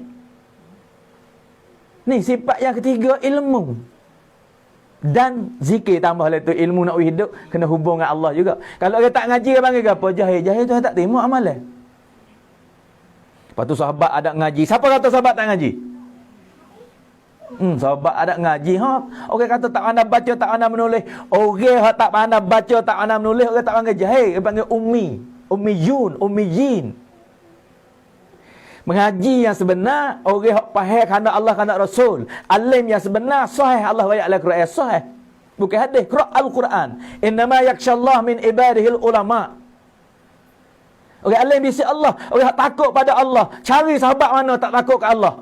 Ni sifat yang ketiga, ilmu. Dan zikir tambah lah tu, ilmu nak hidup kena hubung dengan Allah juga. Kalau orang tak ngaji, dia panggil apa? Jahil. Jahil tu tak terima amalan. Lepas tu sahabat ada ngaji. Siapa kata sahabat tak ngaji? Sahabat ada ngaji. Orang kata tak pandai baca, tak pandai menulis. Orang tak pandai baca, tak pandai menulis, orang tak panggil jahil. Dia panggil ummi. Ummiyun, ummiyin. Mengaji yang sebenar, orang yang faham kerana Allah, kerana Rasul. Alim yang sebenar, sahih Allah wa ya'ala Quran, sahih. Bukan hadis, Al-Quran. Innama yakshallah min ibadihil ulama. Orang alim di sisi Allah, orang yang takut pada Allah. Cari sahabat mana tak takut ke Allah.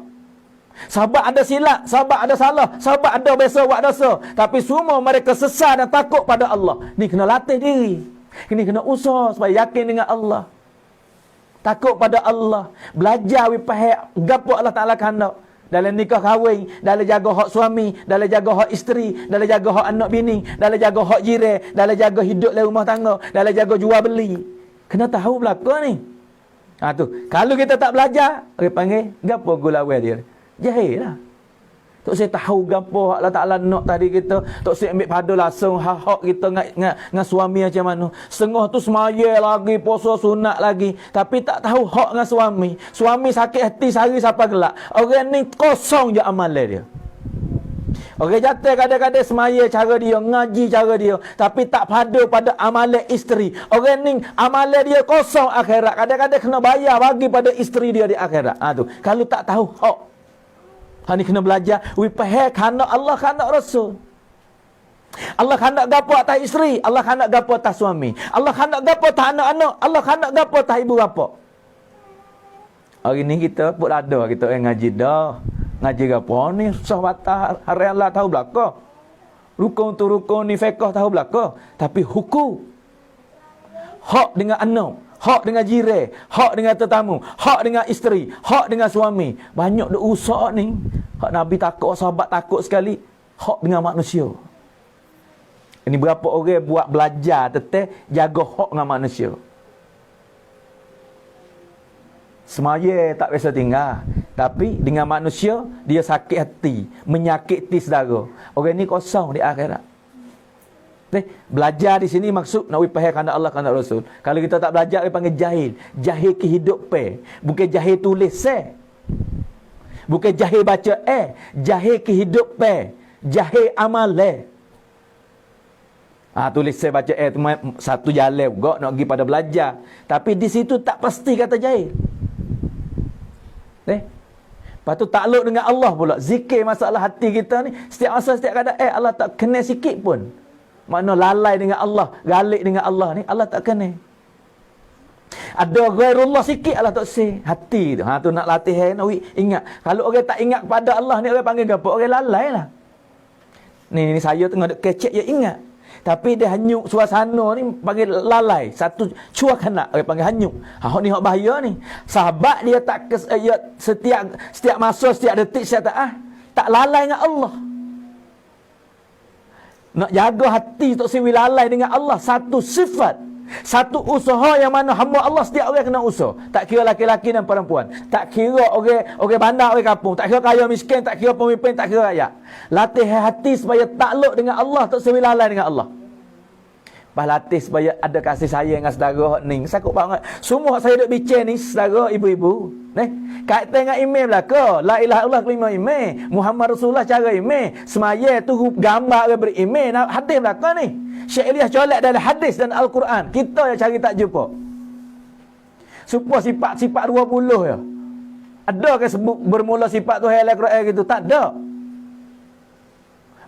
Sahabat ada silap, sahabat ada salah, sahabat ada biasa buat dosa. Tapi semua mereka sesat dan takut pada Allah. Ni kena latih diri. Ini kena usaha supaya yakin dengan Allah. Takut pada Allah. Belajar wipahak gapo Allah Ta'ala kehendak. Dalam nikah kahwin, dalam jaga hak suami, dalam jaga hak isteri, dalam jaga hak anak bini, dalam jaga hak jiran, dalam jaga hidup dalam rumah tangga, dalam jaga jual beli. Kena tahu belaka ni. Tu. Kalau kita tak belajar, orang panggil gapo gulawai dia? Jahil lah. Tok saya tahu gapo Allah Ta'ala nak tadi kita. Tok saya ambil pada langsung hak kita dengan suami macam mana. Setengah tu semaya lagi, puasa sunat lagi. Tapi tak tahu hak dengan suami. Suami sakit hati sehari sampai gelap. Orang ni kosong je amalan dia. Orang jatuh kadang-kadang semaya cara dia, ngaji cara dia. Tapi tak pada pada amalan isteri. Orang ni amalan dia kosong akhirat. Kadang-kadang kena bayar bagi pada isteri dia di akhirat. Tu. Kalau tak tahu hak. Ni kena belajar. Wipahai kerana Allah, kerana Rasul. Allah hendak gapo atas isteri, Allah hendak gapo atas suami. Allah hendak gapo atas anak-anak, Allah hendak gapo atas ibu bapa. Hari ni kita pun ada kita ngaji dah. Ngaji gapo ni susah batah hari Allah tahu belaka. Rukun tu rukun ni fiqh tahu belaka, tapi hukum hak dengan anak, hak dengan jiran, hak dengan tetamu, hak dengan isteri, hak dengan suami. Banyak dah usaha ni. Hak Nabi takut, sahabat takut sekali. Hak dengan manusia. Ini berapa orang buat belajar tetap jaga hak dengan manusia. Semaya tak biasa tinggal. Tapi dengan manusia, dia sakit hati. Menyakiti saudara. Orang ni kosong di akhirat. Belajar di sini maksud nak wipahai kerana Allah, kerana Rasul. Kalau kita tak belajar, dia panggil jahil. Jahil kehidupan. Bukan jahil tulis bukan jahil baca jahil kehidupan. Jahil amal tulis baca tu satu jalan juga nak pergi pada belajar. Tapi di situ tak pasti kata jahil. Lepas tu takluk dengan Allah pula. Zikir masalah hati kita ni. Setiap masa, setiap kadang Allah tak kena sikit pun. Makna lalai dengan Allah, galik dengan Allah ni, Allah tak kena. Ada ghairullah sikit Allah tak say. Hati tu. Tu nak latih nak ingat. Kalau orang tak ingat kepada Allah ni orang panggil apa? Orang lalai lah. Ni saya tengah duk kecek ya ingat. Tapi dia hanyut suasana ni panggil lalai. Satu cuak nak orang panggil hanyut. Ni hak bahaya ni. Sahabat dia tak setiap masa, setiap detik, setiap tak lalai dengan Allah. Nak jaga hati tak siwi lalai dengan Allah. Satu sifat, satu usaha yang mana hamba Allah setiap orang kena usaha. Tak kira laki-laki dan perempuan. Tak kira orang bandar, orang kampung. Tak kira kaya miskin, tak kira pemimpin, tak kira rakyat. Latih hati supaya takluk dengan Allah, tak siwi lalai dengan Allah. Lepas latih supaya ada kasih sayang dengan saudara ni. Sakut banget. Semua saya duk bincang ni saudara ibu-ibu. Kait tengok email lah ke. La ilaha illallah kelima email. Muhammad Rasulullah cara email. Semaya tu gambar orang beremail. Hadis lah ke ni. Syekh Ilyas colek dalam hadis dan Al-Quran. Kita yang cari tak jumpa. Supaya sifat-sifat 20 ya. Ada ke sebut bermula sifat tu halal Quran gitu? Tak ada.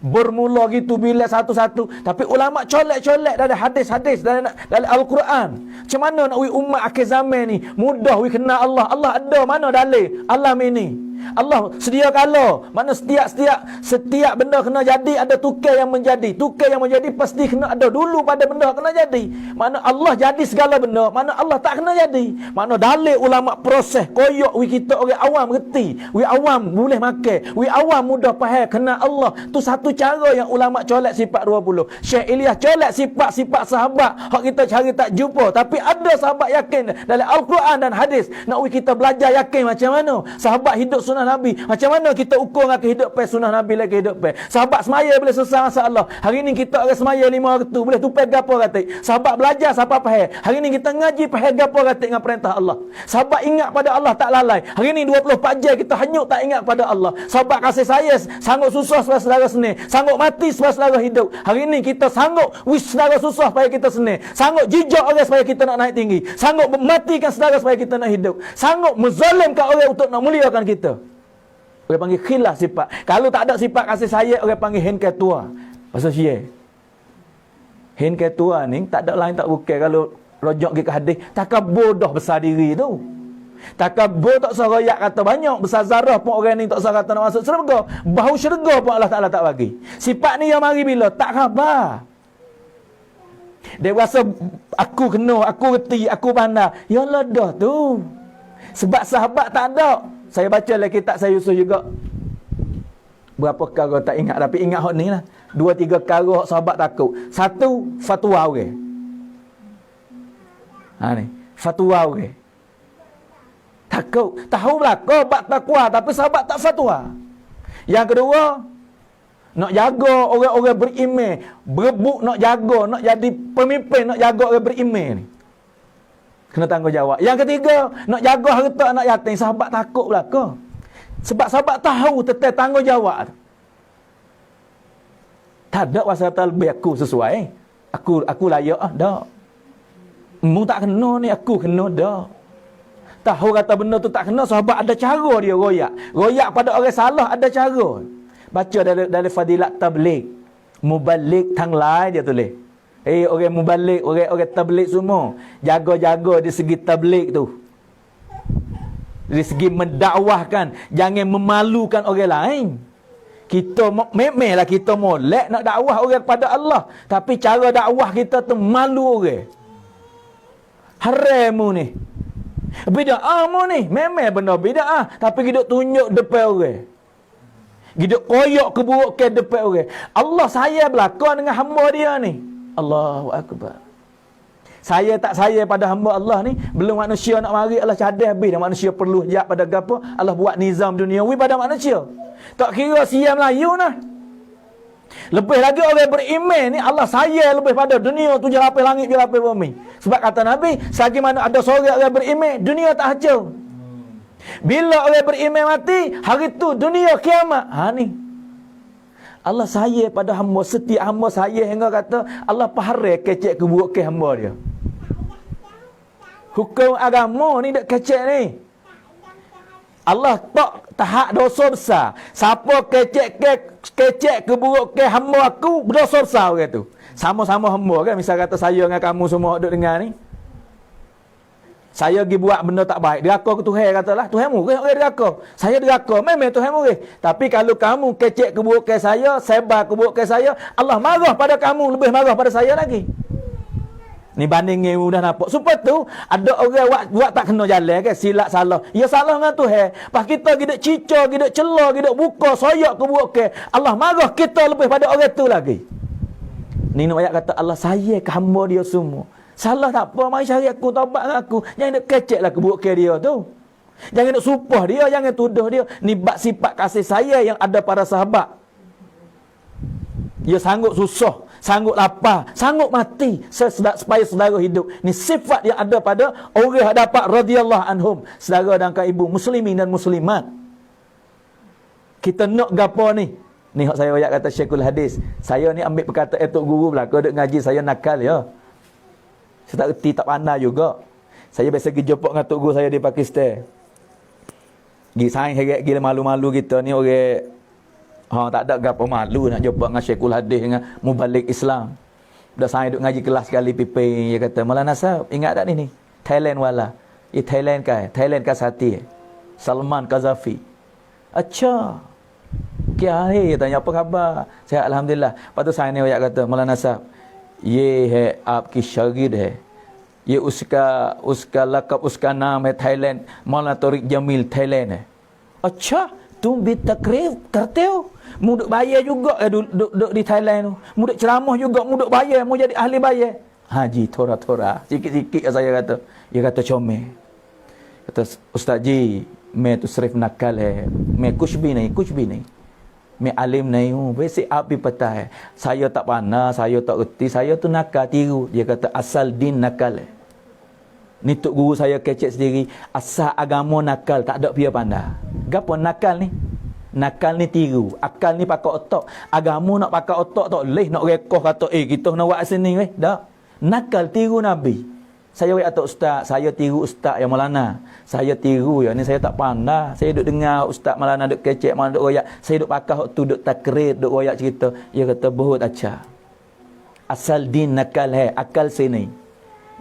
Bermula gitu bila satu-satu. Tapi ulama colek-colek dari hadis-hadis dari Al-Quran. Macam mana nak umat akhir zaman ni mudah kenal Allah. Allah ada mana dalil alam ini. Allah sedia kala mana setiap benda kena jadi ada tukar yang menjadi. Tukar yang menjadi pasti kena ada dulu pada benda kena jadi. Mana Allah jadi segala benda, mana Allah tak kena jadi. Mana dalil ulama proses koyok kita orang awam reti. Awam boleh makan. Awam mudah faham kena Allah. Tu satu cara yang ulama colek sifat 20. Syekh Ilyas colek sifat-sifat sahabat hak kita cari tak jumpa. Tapi ada sahabat yakin dalam Al-Quran dan hadis. Nak kita belajar yakin macam mana sahabat hidup sunnah Nabi. Macam mana kita ukur dengan kehidupan sunnah Nabi lagi kehidupan. Sahabat semaya boleh selesai masalah. Hari ni kita orang semaya 5 waktu boleh tupai gapo kata. Sahabat belajar siapa faham. Hari ni kita ngaji faham gapo kata dengan perintah Allah. Sahabat ingat pada Allah tak lalai. Hari ni 24 jam kita hanyut tak ingat pada Allah. Sahabat kasih saya sanggup susah sebab saudara senang. Sanggup mati sebab saudara hidup. Hari ni kita sanggup wish saudara susah supaya kita senang. Sanggup jijak orang supaya kita nak naik tinggi. Sanggup mematikan saudara supaya kita nak hidup. Sanggup menzalimkan orang untuk nak muliakan kita. Orang panggil khilaf sifat. Kalau tak ada sifat kasih sayang, orang panggil hen ketua. Pasal syekh. Hen ketua ni tak ada lain tak bukan kalau rojok pergi ke hadis, takkan bodoh besar diri tu. Takabur tak usah royak kata banyak. Besar zarah pun orang ni tak usah kata nak masuk syurga. Bau syurga pun Allah Ta'ala tak bagi. Sifat ni yang mari bila? Tak khabar. Dia rasa aku kena, aku reti, aku pandai. Ya Allah dah tu. Sebab sahabat tak ada. Saya baca lagi kitab saya usul juga. Berapa perkara tak ingat. Tapi ingat hak ni lah. 2-3 perkara hak sahabat takut. Satu, fatwa orang. Ni. Fatwa orang. Takut. Tahu belaka bab takwa. Tapi sahabat tak fatwa. Yang kedua, nak jaga orang-orang beriman. Berebut nak jaga. Nak jadi pemimpin. Nak jaga orang beriman ni. Kena tanggungjawab. Yang ketiga, nak jaga harta anak yatim. Sahabat takut belaka. Sebab sahabat tahu tentang tanggungjawab. Tak ada wasata lebih aku sesuai. Aku layak dah. Mu tak kena ni, aku kena dah. Tahu kata benda tu tak kena, sahabat ada cara dia royak. Royak pada orang salah ada cara. Baca dari fadilat tabligh. Mubaligh tang lai dia tulis. Orang mubalik, orang tabligh semua, jaga-jaga di segi tabligh tu. Di segi mendakwahkan, jangan memalukan orang lain. Kita memanglah kita molek nak dakwah orang kepada Allah, tapi cara dakwah kita tu malu orang. Haram ni. Bid'ah mu ni, memang benda bid'ah, tapi kita tunjuk depan orang. Kita koyak keburukan depan orang. Allah sayang belaka dengan hamba dia ni. Allahu Akbar. Saya tak saya pada hamba Allah ni. Belum manusia nak mari Allah cadai habis dah. Manusia perlu jap pada gapo. Allah buat nizam duniawi pada manusia. Tak kira siam Melayu nah. Lebih lagi orang beriman ni Allah sayang lebih pada dunia tu lapis langit je lapis bumi. Sebab kata Nabi, selagi mana ada seorang orang beriman, dunia tak hancur. Bila orang beriman mati, hari tu dunia kiamat. Ni. Allah sayang pada hamba, setiap hamba sayang hingga kata Allah paharai kecek keburukan hamba dia. Hukum agama ni dak kecek ni. Allah tak tahak dosa besar. Siapa kecek keburukan hamba aku, berdosa besar orang tu. Sama-sama hamba kan, misal kata saya dengan kamu semua duduk dengar ni. Saya pergi buat benda tak baik, deraka ke Tuhan katalah, Tuhan murih orang deraka. Saya deraka, memang Tuhan murih. Tapi kalau kamu kecek keburukan saya, sebar keburukan saya, Allah marah pada kamu, lebih marah pada saya lagi. Ni bandingnya mudah nampak. Supaya tu ada orang buat tak kena jalan kan, silap salah. Ya salah dengan Tuhan. Pas kita gidak cicak, gidak celah, gidak buka, soyak keburukan, Allah marah kita lebih pada orang tu lagi. Ni nak ayat kata Allah saya ke hamba dia semua. Salah tak apa, mari cari aku, taubat dengan aku. Jangan nak keceklah keburukan dia tu. Jangan nak supah dia, jangan tuduh dia. Ni bab sifat kasih saya yang ada pada sahabat. Dia sanggup susah, sanggup lapar, sanggup mati supaya saudara hidup. Ni sifat yang ada pada orang yang dapat radhiyallahu anhum, saudara dan kak ibu muslimin dan muslimat. Kita nak gapo ni? Ni hak saya ayat kata Syekhul Hadis. Saya ni ambil perkataan tok guru belaka duk ngaji saya nakal ya. Saya tak reti, tak pandai juga. Saya biasa pergi jumpa dengan tok guru saya di Pakistan. Pergi saing heret gila malu-malu kita ni orang tak ada gapo malu nak jumpa dengan Syekhul Hadis dengan mubalik Islam. Dah saing duk ngaji kelas sekali pipi, dia kata, "Maulana Sahab, ingat tak ni? Thailand wala. Thailand ka sati. Salman Qazafi." Acha. Kya hai? Dia tanya apa khabar? Saya alhamdulillah. Lepas tu saing ni ayat kata, "Maulana Sahab, ये है आपकी शागिर्द है, ये उसका लक़ब, उसका नाम है थाईलैंड, मौलाना तौरीक जमील थाईलैंड है." अच्छा, तुम भी तकरीर करते हो? Mu duk bayar juga duduk di Thailand tu. Mu duk ceramah juga, mu duk bayar, mu jadi ahli bayar. Haji thora-thora, sikit-sikit saya kata. Dia kata comel. Kata, "Ustaz ji, मैं तो सिर्फ नकल है, मैं कुछ भी नहीं. मैं alim नहीं हूँ, वैसे आप भी पता है. Saya tak pandai, saya tak reti, saya tu nakal, tiru." Dia kata asal din nakal. Ni tok guru saya kecek sendiri, asal agama nakal, tak ada pia pandai. Gapo nakal ni? Nakal ni tiru, akal ni pakai otak. Agama nak pakai otak tak leh, nak rekoh kata kita nak buat sini weh. Dak. Nakal tiru Nabi. Saya wei atuk ustaz, saya tiru ustaz yang Maulana. Saya tiru ya, ni saya tak pandai. Saya duk dengar ustaz Maulana duk kecek, Maulana duk royak. Saya duk pakai hak tu, duk takrir, duk royak cerita. Dia kata bahut acha. Asal din nakal hai, akal sini.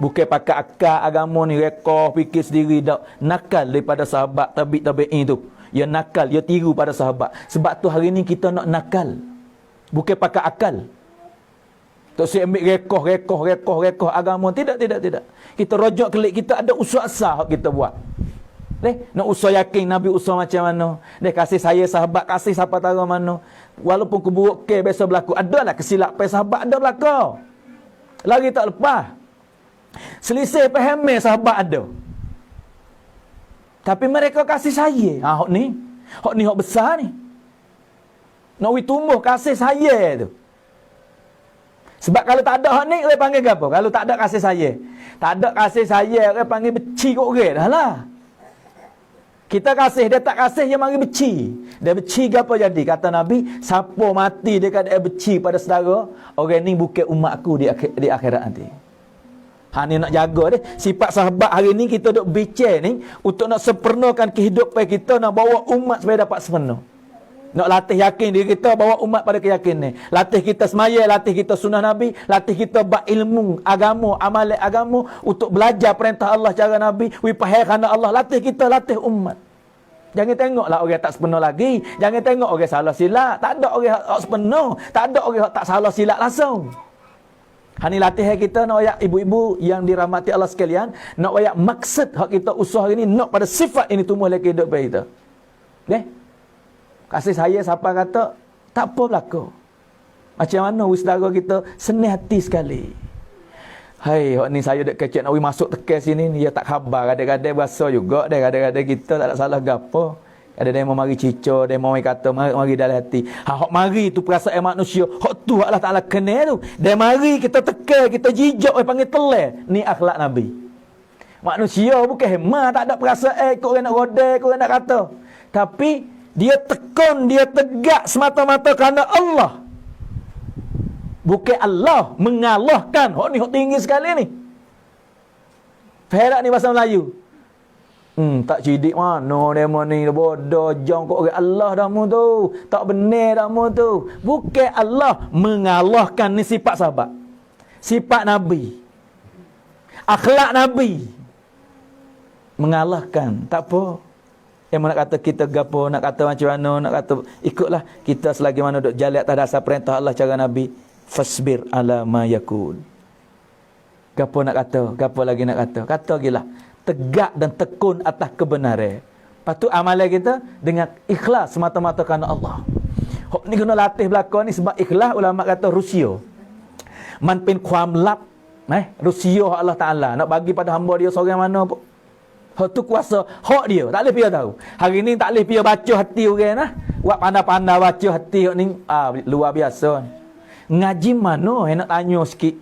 Bukan pakai akal agama ni rekoh fikir sendiri dak. Nakal daripada sahabat tabi'in tu. Ya nakal, ya tiru pada sahabat. Sebab tu hari ni kita nak nakal. Bukan pakai akal. Tak saya ambil rekoh agama. Tidak. Kita rojak kelik, kita ada usaha asal kita buat. Nak usaha yakin Nabi usaha macam mana. Kasih saya sahabat, kasih siapa tahu mana. Walaupun keburukan biasa berlaku. Adalah kesilapan sahabat, ada berlaku. Lagi tak lepas. Selisih pahamnya sahabat ada. Tapi mereka kasih saya. Hak ni hak besar ni. Nak tumbuh kasih saya tu. Sebab kalau tak ada hak ni, orang panggil apa? Kalau tak ada kasih saya. Tak ada kasih saya, orang panggil benci kot orang dah lah. Kita kasih, dia tak kasih, dia mari benci. Dia benci ke apa jadi? Kata Nabi, siapa mati dia kata benci pada saudara, orang ni bukan umat aku di akhirat nanti. Ni nak jaga dia. Sifat sahabat hari ni kita duk bicara ni untuk nak sempurnakan kehidupan kita, nak bawa umat supaya dapat sempurna. Nak latih yakin diri kita, bawa umat pada keyakinan. Latih kita semaya, latih kita sunnah Nabi, latih kita berilmu agama, amalan agama untuk belajar perintah Allah cara Nabi, wipahai kerana Allah. Latih kita, latih umat. Jangan tengoklah orang tak sempurna lagi. Jangan tengok orang salah silap. Tak ada orang tak sempurna. Tak ada orang tak salah silap langsung. Hani latihan kita nak ayak ibu-ibu yang dirahmati Allah sekalian, nak ayak maksud hak kita usaha ini nak pada sifat ini tumbuh dalam kehidupan kita. Kasih saya siapa kata tak apa berlaku. Macam mana saudara kita senang hati sekali. Hai, hak ni saya dak kecek nak masuk tekan sini ni, dia tak khabar, kadang-kadang berasa juga dah, kadang-kadang kita tak ada salah gapo. Ada dia mau mari cicak, dia mau kata mari dalam hati. Hak mari tu perasaan manusia. Hak tu Allah Taala kenal tu. Dia mari kita tekan, kita jijak, panggil telan. Ni akhlak Nabi. Manusia bukan hemah, tak ada perasaan kau orang nak rodai, kau orang nak kata. Tapi dia tekun, dia tegak semata-mata kerana Allah. Bukan Allah mengalahkan. Hak ni hak tinggi sekali ni. Faham ni bahasa Melayu? Tak cidik mana demo ni bodoh jong kok orang Allah dah mu tu. Tak benar dah mu tu. Bukan Allah mengalahkan, ni sifat sahabat. Sifat Nabi. Akhlak Nabi. mengalahkan. Tak apa. Yang nak kata kita gapo, nak kata macam mana, nak kata ikutlah kita selagi mana duk jalan atas dasar perintah Allah cara Nabi. Fasbir ala ma yakun. Gapo nak kata, gapo lagi nak kata. Kata gilah. Tegak dan tekun atas kebenaran. Lepas tu amalan kita dengan ikhlas semata-mata kerana Allah. Hok ni kena latih belakang ni sebab ikhlas ulama kata rusio. Man pen kuam lap, rusio Allah Taala nak bagi pada hamba dia seorang mana pun. Hak tu kuasa hak dia, tak boleh dia tahu. Hari ni tak boleh dia baca hati orang nah. Buat pandai-pandai baca hati hak ni luar biasa. Ngaji mana nak tanya sikit.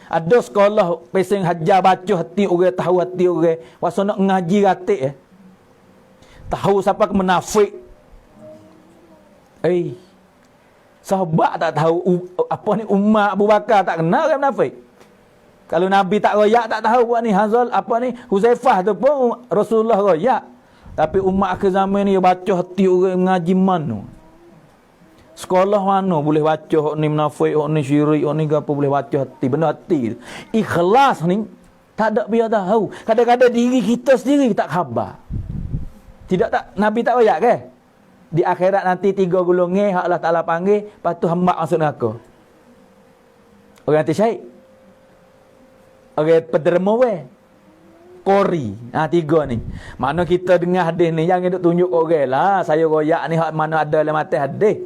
Ada sekolah pesing hajar baca hati orang, tahu hati orang. Wasa nak ngaji ratik tahu siapa menafik. Sahabat tak tahu apa ni umat Abu Bakar tak kenal orang menafik. Kalau Nabi tak royak tak tahu buat ni Hazal apa ni Huzaifah tu pun Rasulullah royak. Tapi umat akhir zaman ni baca hati orang mengaji mana. Sekolah mana boleh baca hak ni munafik, hak ni syirik, hak ni gapo boleh baca hati, benda hati. Ikhlas ni tak ada biar tahu. Kadang-kadang diri kita sendiri tak khabar. Tidak tak Nabi tak royak ke? Di akhirat nanti 3 golongan hak Allah Taala panggil, lepas tu hamba masuk neraka. Orang nanti syahid. Orang pederma Kori. 3 ni. Mana kita dengar hadis ni jangan duk tunjuk orang lah. Saya royak ni hak mana ada dalam mati hadis.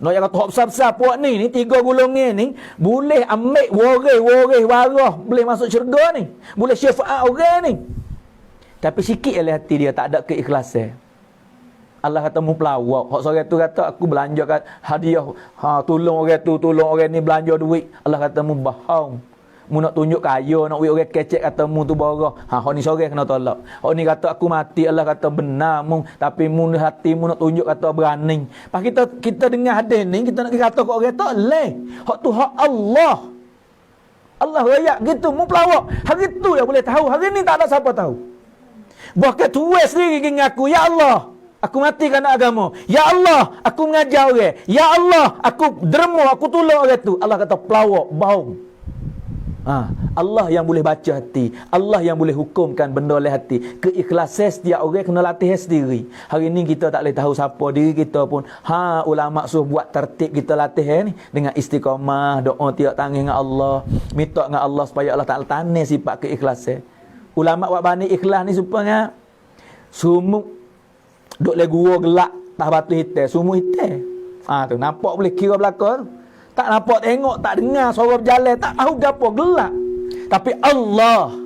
Nak yang kata besar-besar puak ni 3 golongan ni boleh ambil waris warah, boleh masuk syurga ni. Boleh syafaat orang ni. Tapi sikit oleh hati dia tak ada keikhlasan. Allah kata mu pelawak. Hak seorang tu kata aku belanja kat hadiah, tolong orang tu, tolong orang ni belanja duit. Allah kata mu bohong. Mu nak tunjuk kaya, nak orang kecek kata mu tu borah. Hak ni seorang kena tolak. Hak ni kata aku mati, Allah kata benar mu, tapi mu hati mu nak tunjuk kata berani. Pas kita dengar hadis ni, kita nak kata kat orang tak leh. Hak tu hak Allah. Allah royak gitu, mu pelawak. Hari tu yang boleh tahu, hari ni tak ada siapa tahu. Bahkan tuai sendiri ngaku, ya Allah, aku mati kerana agama. Ya Allah, aku mengajar orang. Ya Allah, aku derma, aku tolong orang tu. Allah kata pelawak, bohong. Allah yang boleh baca hati. Allah yang boleh hukumkan benda oleh hati. Keikhlasan setiap orang kena latih sendiri. Hari ni kita tak boleh tahu siapa diri kita pun. Ulama suruh buat tertib kita latih ni dengan istiqamah, doa tiap tangis dengan Allah, minta dengan Allah supaya Allah Taala tanam sifat keikhlasan. Ulama buat bani ikhlas ni supaya sumuk duk le gua gelak tah batu hitam, sumuk hitam. Tu nampak boleh kira belakang. Tak nampak tengok, tak dengar suara berjalan, tak tahu gapo gelak. Tapi Allah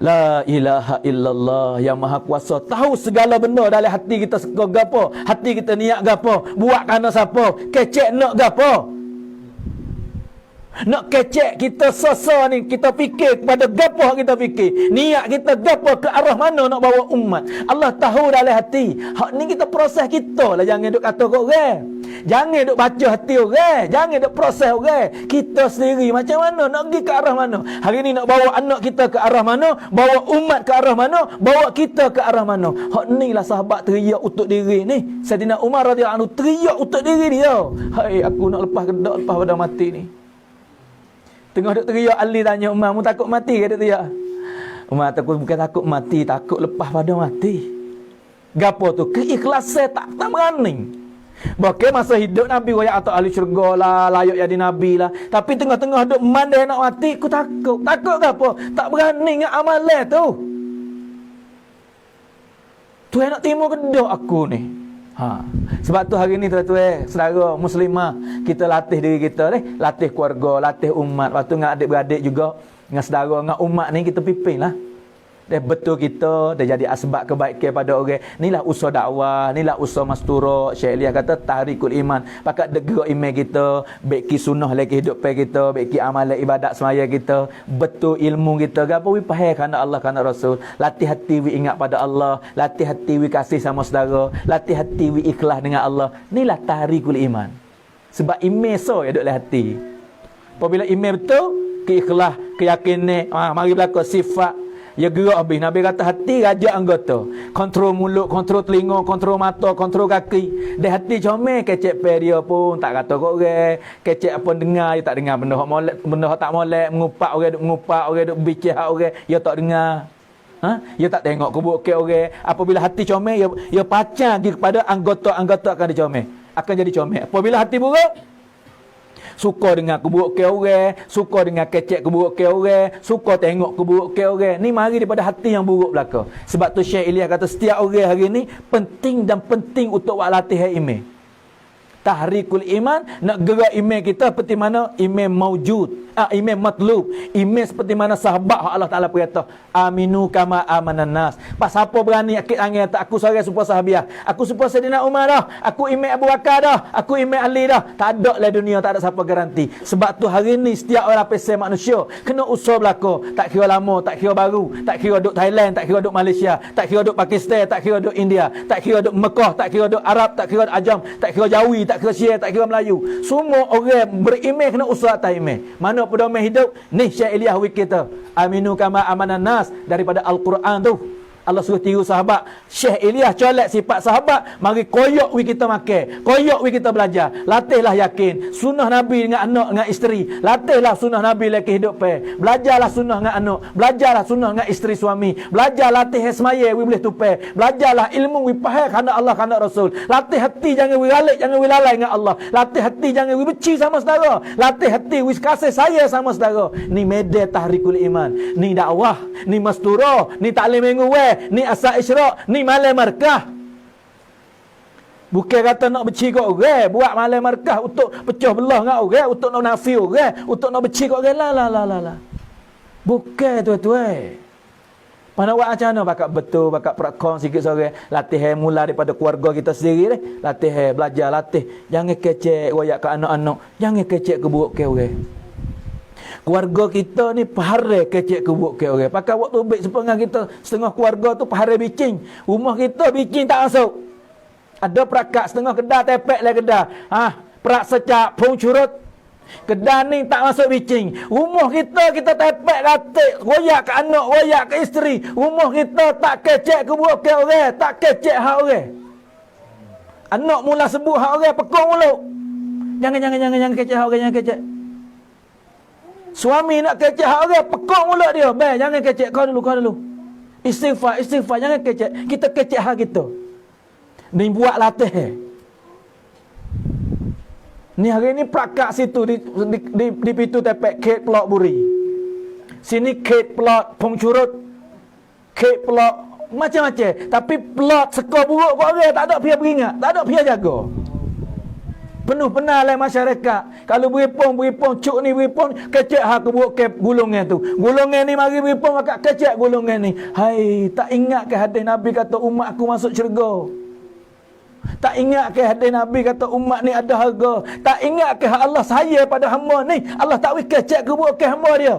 la ilaha illallah yang maha kuasa tahu segala benda dalam hati kita gapo, hati kita niat gapo, buat kerana siapa, kecek nak gapo. Nak kecek kita sesa ni, kita fikir kepada gapo kita fikir. Niat kita gapo, ke arah mana nak bawa umat. Allah tahu dalam hati. Hak ni kita proses kita lah, jangan duk kata kat orang. Jangan duk baca hati orang, jangan duk proses orang. Kita sendiri macam mana nak pergi ke arah mana. Hari ni nak bawa anak kita ke arah mana, bawa umat ke arah mana, bawa kita ke arah mana. Hak ni lah sahabat teriak untuk diri ni. Saidina Umar radhiyallahu anhu teriak untuk diri dia. Hai, aku nak lepas kedak, lepas pada mati ni. Tengah duk teriak, Ali tanya Umar, mu takut mati ke duk teriak? Umar takut, bukan takut mati, takut lepas pada mati. Gapo tu? Keikhlasan tak berani. Bahkan masa hidup Nabi royak atau ahli syurga lah, layak jadi Nabi lah. Tapi tengah-tengah duk mandai nak mati, aku takut. Takut gapo? Tak berani dengan amalan tu. Tuhan nak timur kedok aku ni. Sebab tu hari ni tuan-tuan, saudara muslimah, kita latih diri kita ni, latih keluarga, latih umat. Lepas tu dengan adik-beradik juga, dengan saudara, dengan umat ni kita pimpin lah. Dia betul kita, dia jadi asbab kebaikan pada orang. Inilah usaha dakwah, inilah usaha mastura. Syekh Elias kata tahrikul iman. Pakat gerak iman kita, baiki sunnah lagi hidup kita, baiki amalan ibadat semaya kita, betul ilmu kita. Gapo wi faham kerana Allah kerana Rasul. Latih hati wi ingat pada Allah, latih hati wi kasih sama saudara, latih hati wi ikhlas dengan Allah. Inilah tahrikul iman. Sebab iman so ya duk dalam hati. Apabila iman betul, keikhlas, keyakinan, mari berlaku sifat. Ya gerak habis. Nabi kata hati raja anggota. Kontrol mulut, kontrol telinga, kontrol mata, kontrol kaki. Dan hati comel, kecek per dia pun tak kata kok orang. Kecek apa dengar, dia tak dengar benda hak molek, benda hak tak molek, mengupak orang duk mengupak, orang duk bicara orang, dia tak dengar. Ya tak tengok kubur ke orang. Apabila hati comel, ya pacar pergi kepada anggota-anggota akan dicomel. Akan jadi comel. Apabila hati buruk, suka dengan keburukan orang, suka dengan kecek keburukan orang, suka tengok keburukan orang. Ni mari daripada hati yang buruk belaka. Sebab tu Syekh Ilyas kata setiap orang hari ni penting dan penting untuk buat latihan iman. Tahrikul iman, nak gerak iman kita seperti mana iman maujud, iman matlub, iman seperti mana sahabat Allah Taala berkata, aminu kama amanan nas. Pas siapa berani akid angin kata aku seorang supaya sahabiah, aku supaya Saidina Umar dah, aku iman Abu Bakar dah, aku iman Ali dah. Tak ada lah dunia, tak ada siapa garanti. Sebab tu hari ni setiap orang pesan manusia kena usaha belaka, tak kira lama, tak kira baru, tak kira duk Thailand, tak kira duk Malaysia, tak kira duk Pakistan, tak kira duk India, tak kira duk Mekah, tak kira duk Arab, tak kira duk Ajam, tak kira Jawi, tak kira Syiah, tak kira Melayu. Semua orang beriman kena usaha atas iman. Mana pedoman hidup? Ni Syekh Ilyas wik kita. Aminu kama amanan nas, daripada Al-Quran tu. Allah suruh tiru sahabat. Syekh Ilyas colek sifat sahabat, mari koyok we kita makan, koyok we kita belajar. Latihlah yakin sunnah Nabi dengan anak dengan isteri. Latihlah sunnah Nabi laki hidup pe. Belajarlah sunnah dengan anak, belajarlah sunnah dengan isteri suami. Belajar latih semaya we boleh tupai. Belajarlah ilmu we faham kerana Allah kerana Rasul. Latih hati jangan we galik, jangan we lalai dengan Allah. Latih hati jangan we benci sama saudara. Latih hati we kasih sayang sama saudara. Ni media tahrikul iman. Ni dakwah, ni masturah, ni taklim minggu we, ni asal isyraq, ni malam markah. Bukan kata nak benci kat orang, buat malam markah untuk pecah belah dengan orang, untuk nak nafi orang, untuk nak benci kat orang. La. Bukan tuan-tuan. Mana buat macam mana? Bakat betul, bakat prakon sikit seorang. Latihan mula daripada keluarga kita sendiri deh. Latihan, belajar, latih. Jangan kecek royak ke anak-anak. Jangan kecek keburuk ke orang. Keluarga kita ni pahare kecek keburuk ke orang. Pakai waktu baik sepengah kita, setengah keluarga tu pahare bicing. Rumah kita bicing tak masuk. Ada perakat setengah kedah tepek lah kedah. Perak secak, pung curut. Kedah ni tak masuk bicing. Rumah kita tepek katik, royak ke anak, royak ke isteri. Rumah kita tak kecek keburuk ke orang, tak kecek hak orang. Anak mula sebut hak orang, pekong mulut. Jangan kecek hak orang, jangan kecek. Suami nak kecek hak orang, pekong mulut dia. Jangan kecek, kau dulu. Istighfar, jangan kecek. Kita kecek hak kita. Ni buat latih. Ni hari ni prakak situ di pintu tepek Kek Pelak Buri. Sini Kek Pelak Pung Curut. Kek Pelak macam-macam. Tapi pelak sekor buruk kat orang, tak ada pihak beringat, tak ada pihak jaga. Penuh penal oleh masyarakat. Kalau beripung, cuk ni beripung, kecek hak keburuk ke gulungan tu. Gulungan ni mari beripung, maka kecek gulungan ni. Hai, tak ingat ke hadis Nabi kata umat aku masuk syurga? Tak ingat ke hadis Nabi kata umat ni ada harga? Tak ingat ke Allah saya pada hamba ni? Allah tak kecek keburuk ke hamba dia.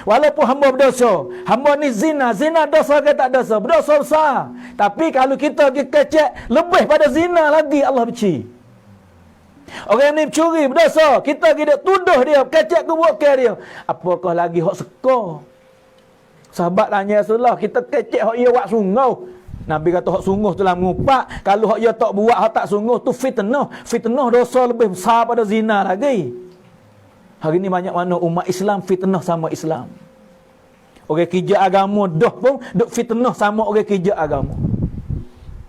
Walaupun hamba berdosa, hamba ni zina dosa ke tak dosa? Berdosa besar. Tapi kalau kita pergi kecek lebih pada zina lagi, Allah benci. Orang ni curi, berdosa, kita pergi tuduh dia, kecek keburukan dia. Apakah lagi hak sekor? Sahabat tanya Rasulullah, kita kecek hak ia buat sungguh. Nabi kata hak sungguh tu lah mengupak. Kalau hak ia tak buat, hak tak sungguh tu fitnah. Fitnah dosa lebih besar pada zina lagi. Hari ni banyak mana umat Islam fitnah sama Islam. Orang kerja agama dah pun duk fitnah sama orang kerja agama.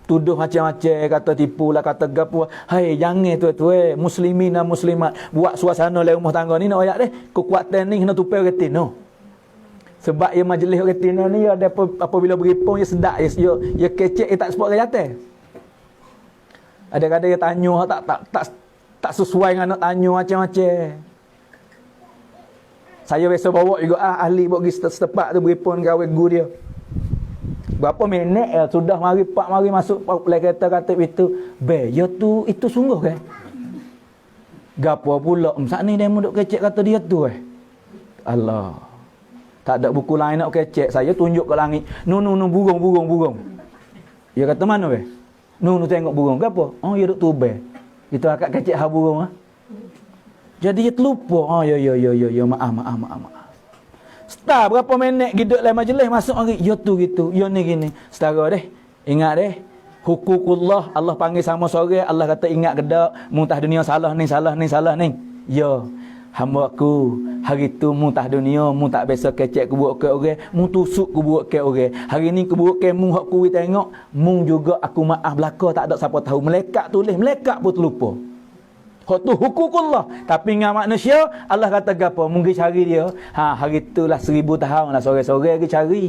Tuduh macam-macam, kata tipu lah, kata gapu. Hai, jangan tuan-tuan, muslimin dan muslimat buat suasana dalam rumah tangga ni nak ayat deh. Kekuatan ni kena tupai orang tino. Sebab ia majlis orang tino ni ada apabila beripung ia sedap, ia kecek, ia tak sebut orang jatuh. Ada kadang dia tanya tak sesuai dengan nak tanya macam-macam. Saya biasa bawa juga ahli buat pergi setempat tu beripun gawe guru dia. Berapa minit sudah mari masuk play kereta kata itu. Ya tu itu sungguh kan. Gapo pula saat ni demo duk kecek kata dia tu Allah. Tak ada buku lain nak kecek. Saya tunjuk ke langit. Nu burung. Dia kata mana weh? Nu tengok burung. Gapo? Oh dia duk tubeh. Itu akak kecek ha burung Jadi dia terlupa. Ya maaf. Start berapa minit hidup dalam majlis masuk hari. Ya tu gitu. Ya ni gini. Setara deh. Ingat deh. Hukukullah. Allah panggil sama seorang. Allah kata ingat ke tak. Muntah dunia salah ni. Ya. hamba aku hari tu mu tah dunia mu tak biasa kecek ku buat ke orang, mu tusuk ku buat ke orang. Hari ni ku buat ke mu hak ku tengok, mu juga aku maaf belaka tak ada siapa tahu. Malaikat tulis, malaikat pun terlupa. Hak tu hukukullah. Tapi dengan manusia Allah kata gapo? Mu pergi cari dia. Hari tu lah 1000 tahun lah sore-sore pergi cari.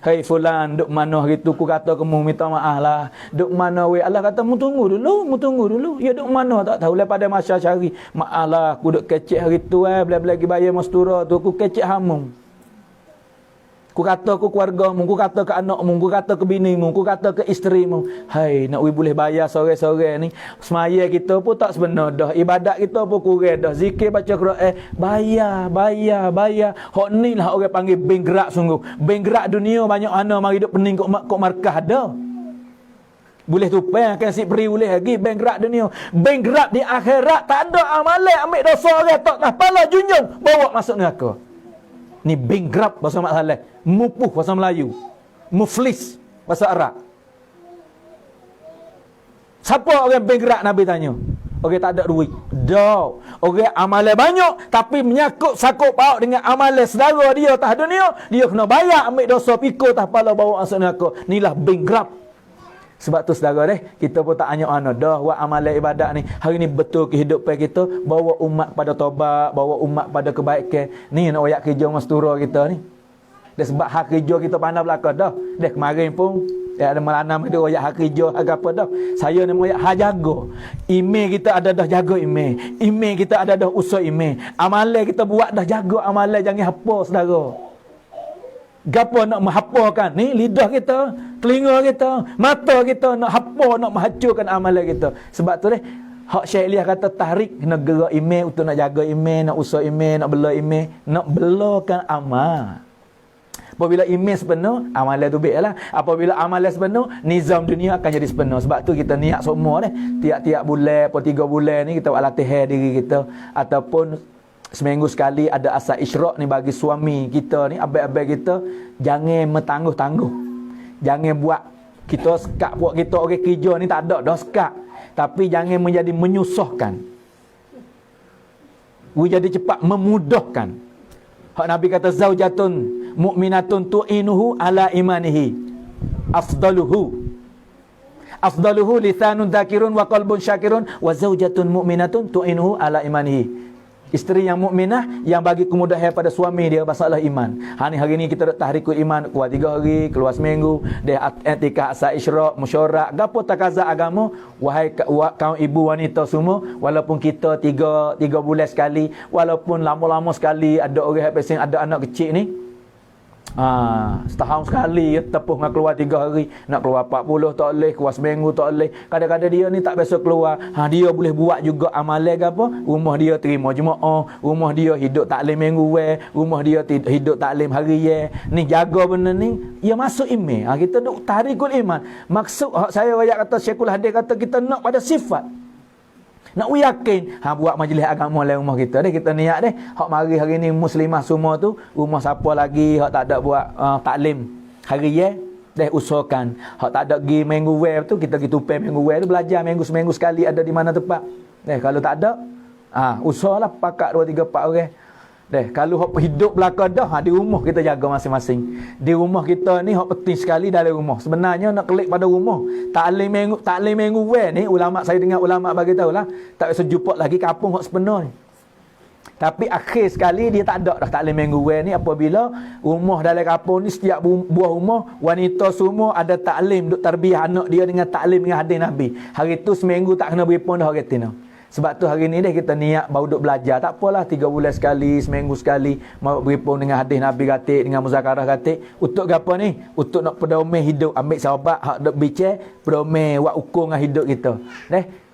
Hei fulan, duk mana hari tu ku kata kamu minta maaf lah. Duk mana weh? Allah kata mu tunggu dulu. Ya duk mana tak tahu lah pada masa cari. Maaf lah aku duk kecek hari tu bila-bila lagi bayar mastura tu aku kecek hamum. Ku kata ke keluargamu, ku kata ke anakmu, ku kata ke binimu, ku kata ke isterimu. Hai, nak boleh bayar sore-sore ni. Semaya kita pun tak sebenar dah. Ibadat kita pun kurang dah. Zikir baca Quran, bayar. Hak ni lah orang panggil bank gerak sungguh. Bank gerak dunia banyak mana mari duk pening kok markah dah. Boleh tupai akan si beri boleh lagi bank gerak dunia. Bank gerak di akhirat tak ada amalan ambil dosa orang tak pala junjung bawa masuk neraka. Ni bankrupt bahasa Mak Saleh, mupuh bahasa Melayu, muflis bahasa Arab. Siapa orang bankrupt Nabi tanya? Orang tak ada duit. Dah. Orang amalan banyak tapi menyangkut sakut paut dengan amalan saudara dia atas dunia, dia kena bayar ambil dosa pikul atas kepala bawa masuk neraka. Inilah bankrupt. Sebab tu saudara kita pun tak hanya dah buat amalan ibadat ni. Hari ni betul kehidupan kita bawa umat pada taubat, bawa umat pada kebaikan. Ni nak ayat kerja mastura kita ni. Dan sebab hak kerja kita pandai belaka dah. Kemarin pun ada melanam dia ayat hak kerja agak apa dah. Saya nak ayat hak jaga. Email kita ada dah jaga email. Email kita ada dah usah email. Amalan kita buat dah jaga amalan jangan hapa saudara. Gapo nak menghapakan ni lidah kita, telinga kita, mata kita nak hapa, nak menghancurkan amalan kita. Sebab tu hak Syekh Ilyas kata tarik kena gerak email untuk nak jaga email, nak usah email, nak bela email, nak belakan amal. Apabila email sepenuh, amalan tu baiklah. Apabila amalan sepenuh, nizam dunia akan jadi sepenuh. Sebab tu kita niat semua tiap-tiap bulan atau 3 bulan ni kita buat latihan diri kita ataupun seminggu sekali ada asal isyraq ni bagi suami kita ni, abang-abang kita, jangan mentangguh-tangguh. Jangan buat kita sekat buat kita orang kerja ni tak ada dah sekat. Tapi jangan menjadi menyusahkan. Jadi cepat memudahkan. Hak Nabi kata zaujatun mu'minatun tu'inuhu ala imanihi. Afdaluhu lisanun dzakirun wa qalbun syakirun wa zaujatun mu'minatun tu'inuhu ala imanihi. Isteri yang mukminah yang bagi kemudahan pada suami dia masalah iman. Hari ni kita dak tahrikul iman kuat 3 hari, keluar seminggu, dia etika asal isyraq, musyawarah, gapo takaza agama, wahai kaum ibu wanita semua, walaupun kita 3 bulan sekali, walaupun lama-lama sekali ada orang yang ada anak kecil ni, setahun sekali tepuh nak keluar 3 hari, nak keluar 40 tak boleh, keluar seminggu tak boleh. Kadang-kadang dia ni tak biasa keluar. Dia boleh buat juga amalan ke apa? Rumah dia terima jemaah, rumah dia hidup taklim minggu rumah dia hidup taklim hari ni jaga benda ni, ia masuk iman. Kita duk tarikul iman. Maksud saya ayat kata Syekhul Hadis kata kita nak pada sifat. Nak yakin buat majlis agama dalam rumah kita kita niat hak mari hari ni muslimah semua tu rumah siapa lagi hak tak ada buat taklim hari usahakan hak tak ada pergi minggu tu kita pergi tupai minggu tu belajar seminggu sekali ada di mana tempat kalau tak ada usahalah pakat 2 3 4 orang kalau hak hidup belaka dah di rumah kita jaga masing-masing. Di rumah kita ni hak penting sekali dalam rumah. Sebenarnya nak klik pada rumah. Taklim minggu ni ulama saya dengar ulama bagi tahulah tak biasa jumpa lagi kampung hak sepenuh ni. Tapi akhir sekali dia tak ada dah taklim minggu ni apabila rumah dalam kampung ni setiap buah rumah wanita semua ada taklim duk tarbiyah anak dia dengan taklim dengan hadis Nabi. Hari tu seminggu tak kena beri pun dah orang tina. Sebab tu hari ni kita niat baru duk belajar. Tak apalah 3 bulan sekali, seminggu sekali mau berhubung dengan hadis Nabi katik, dengan muzakarah katik. Untuk apa ni? Untuk nak pedomeh hidup, ambil sahabat hak duk bincang, pedomeh buat ukur dengan hidup kita.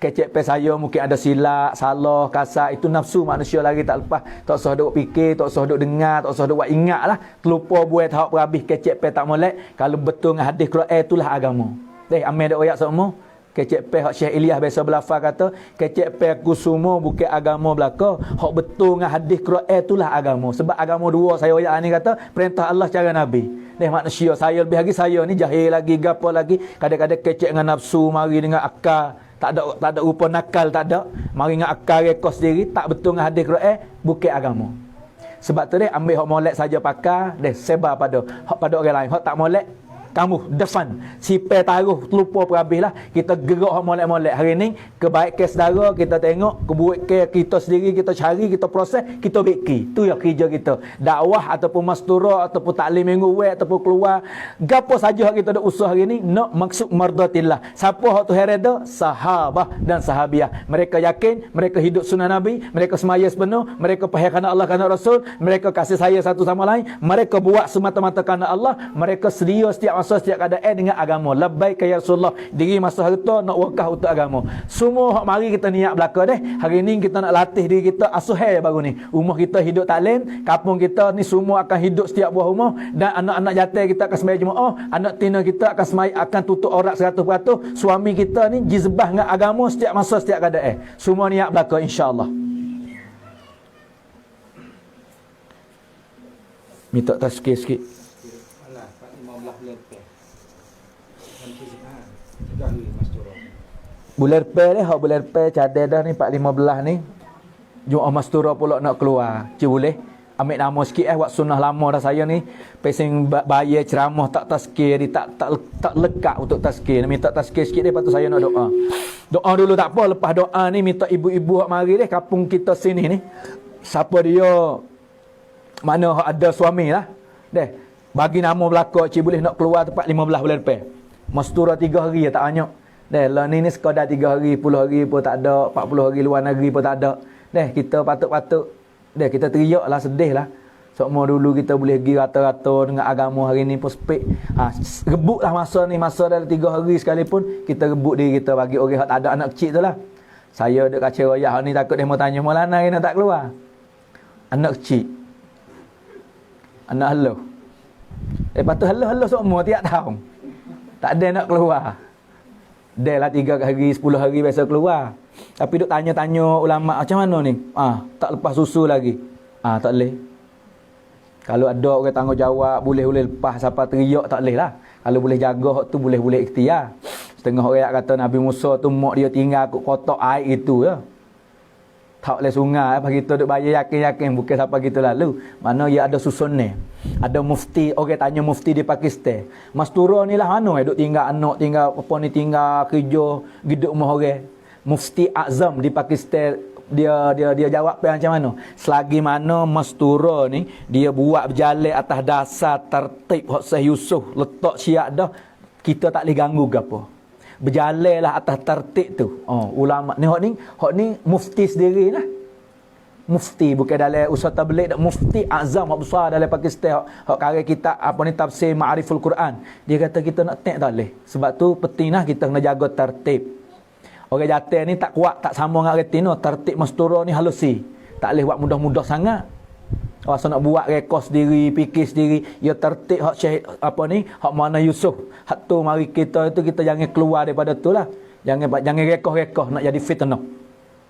Kecek pe saya mungkin ada silap, salah, kasar, itu nafsu manusia lagi tak lepas. Tak usah duk fikir, tak usah duk dengar, tak usah duk buat ingatlah. Terlupa buat hak berhabis kecek pe tak molek. Kalau betul dengan hadis Quran itulah agama. Ambil dak ayat semua. Kecek pe hak Syekh Ilyas biasa belafaz kata, kecek pe aku semua bukan agama belaka, hak betul dengan hadis Quran itulah agama. Sebab agama dua saya ayat ni kata perintah Allah cara Nabi. Manusia saya lebih lagi saya ni jahil lagi gapo lagi, kadang-kadang kecek dengan nafsu mari dengan akal. tak ada rupa nakal, tak ada. Mari dengan akal reka sendiri, tak betul dengan hadis Quran, bukan agama. Sebab tu dia ambil hak molek saja pakar, dia sebar pada orang lain. Hak tak molek, kamu defan sipai taruh terlupa perhabislah. Kita gerak hak molek-molek hari ni kebaikan saudara kita tengok, keburukan kita sendiri kita cari, kita proses, kita beki. Tu yang kerja kita, dakwah ataupun mastura ataupun taklim minggu wek ataupun keluar gapo saja kita dak usaha hari ni nak maksud mardatillah. Siapa hak tu hereda? Sahabah dan sahabiah. Mereka yakin, mereka hidup sunnah Nabi, mereka semaya sepenuh, mereka pahaya kerana Allah kerana Rasul, mereka kasih sayang satu sama lain, mereka buat semata-mata kerana Allah, mereka sedia setiap masa setiap keadaan dengan agama. Labbaik ya Rasulullah. Diri masa harta nak wakaf untuk agama. Semua hak mari kita niat belaka deh. Hari ni kita nak latih diri kita asuhai baru ni. Rumah kita hidup taklim, kampung kita ni semua akan hidup setiap buah rumah, dan anak-anak jantan kita akan sembahyang Jumaat, anak tina kita akan akan tutup aurat 100%. Suami kita ni jizbah dengan agama setiap masa setiap keadaan. Semua niat belaka insya-Allah. Minta tazkir sikit. Bulan lepas ni, hak bulan lepas cadar dah ni 4-15 ni. Jumaat mastura pula nak keluar. Cik boleh ambil nama sikit buat sunnah lama dah saya ni. Pesing bayar ceramah tak tazkir, tak lekat untuk tazkir. Minta tazkir sikit dia, lepas tu saya nak doa. Doa dulu tak apa, lepas doa ni minta ibu-ibu hak mari deh kampung kita sini ni. Siapa dia mana hak ada suami lah. Deh bagi nama belaka cik boleh nak keluar tempat 15 bulan lepas. Mastura 3 hari tak banyak. Deh lah ni sekadar 3 hari, 10 hari pun tak ada, 40 hari luar negeri pun tak ada. Deh kita patut-patut deh kita teriaklah, sedih lah. Semua dulu kita boleh pergi rata-rata dengan agama, hari ni pun sepik. Rebutlah masa ni, masa dalam 3 hari sekalipun kita rebut diri kita bagi orang yang tak ada anak kecil tu lah. Saya duk kacau royak ni takut dia mau tanya Maulana hari nak tak keluar. Anak kecil. Anak haluh. Lepas tu haluh-haluh semua tiap tahun. Tak ada nak keluar. Dah lah 3 hari, 10 hari biasa keluar. Tapi duk tanya-tanya ulama macam mana ni? Tak lepas susu lagi. Tak boleh. Kalau ada orang tanggungjawab, boleh lepas siapa teriak tak boleh lah. Kalau boleh jaga tu boleh ikhtiar. Setengah orang kata Nabi Musa tu mak dia tinggal kotak air itu ya. Tak boleh sungai, apa kita duk bayar yakin-yakin bukan siapa kita lalu. Mana dia ada susun ni. Ada mufti, orang tanya mufti di Pakistan. Mastura ni lah mana duk tinggal anak, tinggal apa ni, tinggal kerja, hidup rumah orang. Mufti Azam di Pakistan dia jawab macam mana? Selagi mana mastura ni dia buat berjalan atas dasar tertib hak Syekh Yusuf letak syiar dah, kita tak boleh ganggu ke apa. Berjalanlah atas tertib tu. Ulama ni hak ni mufti sendiri lah. Mufti bukan dalam usaha tabligh, mufti azam hak besar dalam Pakistan, hak karya kitab apa ni tafsir Ma'riful Quran. Dia kata kita nak tak boleh. Sebab tu pentinglah kita kena jaga tertib. Orang jantan ni tak kuat, tak sama dengan orang tino. Tertib mastura ni halusi. Tak boleh buat mudah-mudah sangat. Rasa nak buat rekod sendiri, fikir sendiri, ya tertib hak Syekh apa ni, hak mana Yusuf. Hak tu mari kita itu kita jangan keluar daripada tu lah. Jangan rekoh-rekoh nak jadi fitnah.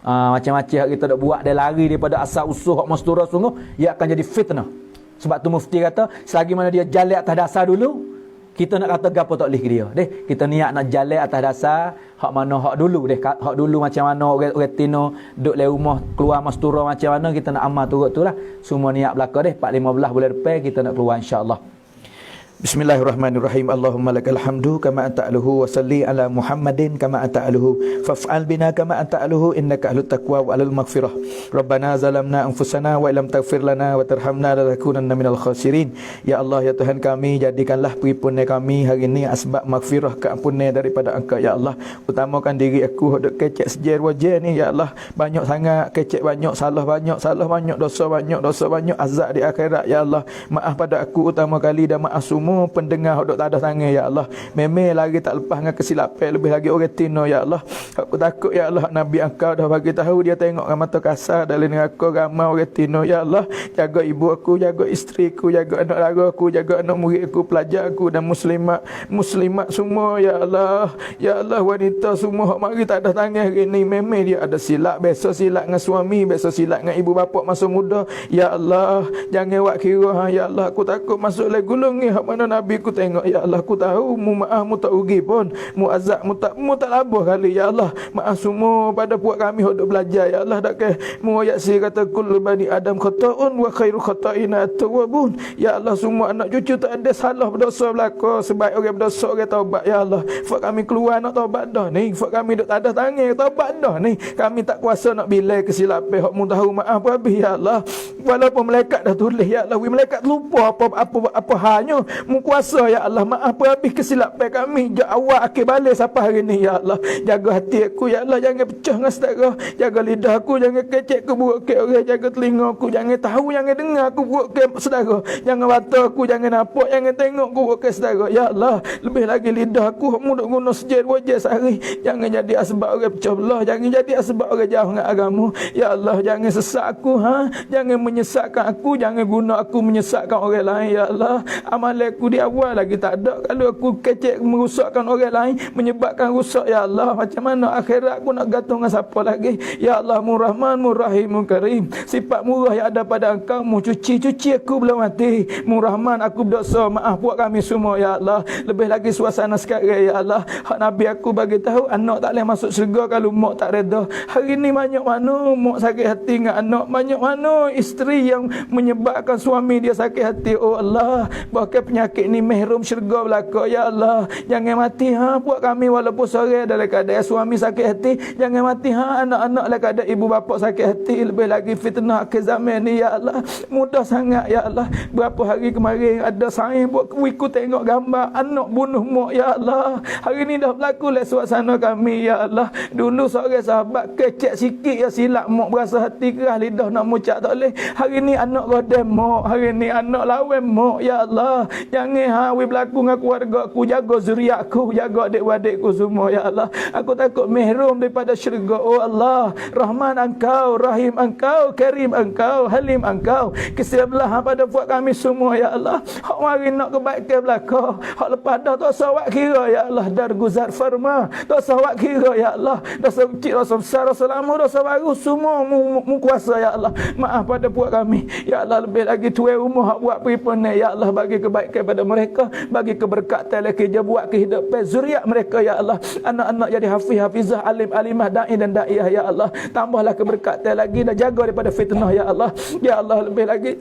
Macam-macam hak kita nak buat dia lari daripada asal usul hak mastura sungguh, ia akan jadi fitnah. Sebab tu mufti kata, selagi mana dia jalan atas dasar dulu, kita nak kata gapo tak boleh ke dia. Kita niat nak jalan atas dasar hak mana hak dulu hak dulu macam mana orang tino duduk dalam rumah keluar mastura macam mana kita nak amal turut tu lah. Semua niat belaka 4-15 bulan depan kita nak keluar insya-Allah. Bismillahirrahmanirrahim. Allahumma lakal hamdu kama anta aluhu wa salli ala Muhammadin kama anta aluhu faf'al bina kama anta aluhu innaka ahlut taqwa wa alal maghfirah. Rabbana zalamna anfusana wa illam taghfir lana wa tarhamna lanakunanna minal khasirin. Ya Allah, ya Tuhan kami, jadikanlah peripunan kami hari ini asbab maghfirah, keampunan daripada Engkau ya Allah. Utamakan diri aku hok kecek sejar wajah ni ya Allah. Banyak sangat kecek, banyak salah banyak, dosa banyak, azab di akhirat ya Allah. Maaf pada aku utama kali dan maaf semua pendengar hok tak ada tangan ya Allah. Memang lagi tak lepas dengan kesilapan, lebih lagi orang tino ya Allah. Aku takut ya Allah, Nabi Engkau dah bagi tahu dia tengok dengan mata kasar dalam neraka ramai orang tino ya Allah. Jaga ibu aku, jaga isteriku, jaga anak lara aku, jaga anak murid aku, pelajar aku dan muslimat semua ya Allah. Ya Allah, wanita semua hok mari tak ada tangan hari ni, memang dia ada silap, besok silap dengan suami, besok silap dengan ibu bapa masa muda ya Allah. Jangan buat kira ya Allah. Aku takut masuk le gulung ni hok mana mana Nabi ku tengok, ya Allah, ku tahu mu maaf mu tak rugi pun, mu azab mu tak labah kali, ya Allah. Maaf semua pada puak kami hendak belajar, ya Allah. Dak ke mu ayat si kata kullu bani adam khata'un wa khairu khata'ina at-tawwabun. Ya Allah, semua anak cucu tak ada salah berdosa belaka, sebaik orang berdosa orang taubat, ya Allah. Fak kami keluar nak taubat dah ni, fak kami duk tak ada tangan taubat dah ni. Kami tak kuasa nak bilai kesilapan hak mu tahu maaf habis, ya Allah. Walaupun malaikat dah tulis, ya Allah, malaikat lupa apa halnya, mu kuasa, ya Allah. Maaf habis kesilapan kami. Awak akhir balik sampai hari ni, ya Allah. Jaga hati aku, ya Allah, jangan pecah dengan saudara. Jaga lidah aku, jangan kecek ke buruk ke orang. Jaga telinga aku, jangan tahu, jangan dengar aku buruk ke saudara. Jangan mata aku, jangan nampak, jangan tengok aku buruk ke saudara, ya Allah. Lebih lagi lidah aku, mu duk guna sejak 2 jam sehari. Jangan jadi asbab orang pecah belah, jangan jadi asbab orang jauh dengan agama, ya Allah. Jangan sesak aku, jangan menyesatkan aku, jangan guna aku menyesatkan orang lain, ya Allah. Amalan aku di awal lagi tak ada, kalau aku kecek merusakkan orang lain, menyebabkan rusak, ya Allah. Macam mana akhirat aku nak gantung dengan siapa lagi, ya Allah. Murrahman, murrahim, mukarim. Sifat murah yang ada pada engkau, mu cuci aku belum mati. Murrahman, aku berdosa, maaf buat kami semua, ya Allah. Lebih lagi suasana sekarang, ya Allah. Hak Nabi aku bagi tahu, anak tak boleh masuk syurga kalau mak tak reda. Hari ni banyak mana mak sakit hati dengan anak, banyak mana isteri yang menyebabkan suami dia sakit hati. Oh Allah, bahkan penyakit ni mehrum syurga belaka, ya Allah. Jangan mati buat kami walaupun sore dalam keadaan suami sakit hati. Jangan mati anak-anak dalam keadaan ibu bapa sakit hati. Lebih lagi fitnah akhir zaman ni, ya Allah. Mudah sangat, ya Allah. Berapa hari kemarin ada saya buat wiku tengok gambar anak bunuh mak, ya Allah. Hari ni dah berlaku lah suasana kami, ya Allah. Dulu seorang sahabat kecek sikit ya silap mak, berasa hati keras lidah nak mucak tak boleh. Hari ni anak godem mak, hari ni anak lawan mak, ya Allah. Jangan berlaku dengan keluarga aku, jaga zuriat aku, jaga adik-adikku semua, ya Allah. Aku takut mehrum daripada syurga. Oh Allah, Rahman engkau, Rahim engkau, Karim engkau, Halim engkau. Kesiaplah pada buat kami semua, ya Allah. Hak mari nak kebaikan belaka, hak lepas dah tak sawak kira, ya Allah. Darguzar farma, tak sawak kira, ya Allah. Dosa kecil, dosa besar, dosa lama, dosa baru, semua mu kuasa, ya Allah. Maaf pada buat kami, ya Allah. Lebih lagi tuai rumah hak buat peripun, ya Allah. Bagi kebaikan pada mereka, bagi keberkatan lagi dia buat kehidupan zuriat mereka, ya Allah. Anak-anak jadi hafiz, hafizah, alim, alimah, da'i dan da'iyah, ya Allah. Tambahlah keberkatan lagi dan jaga daripada fitnah, ya Allah. Ya Allah, lebih lagi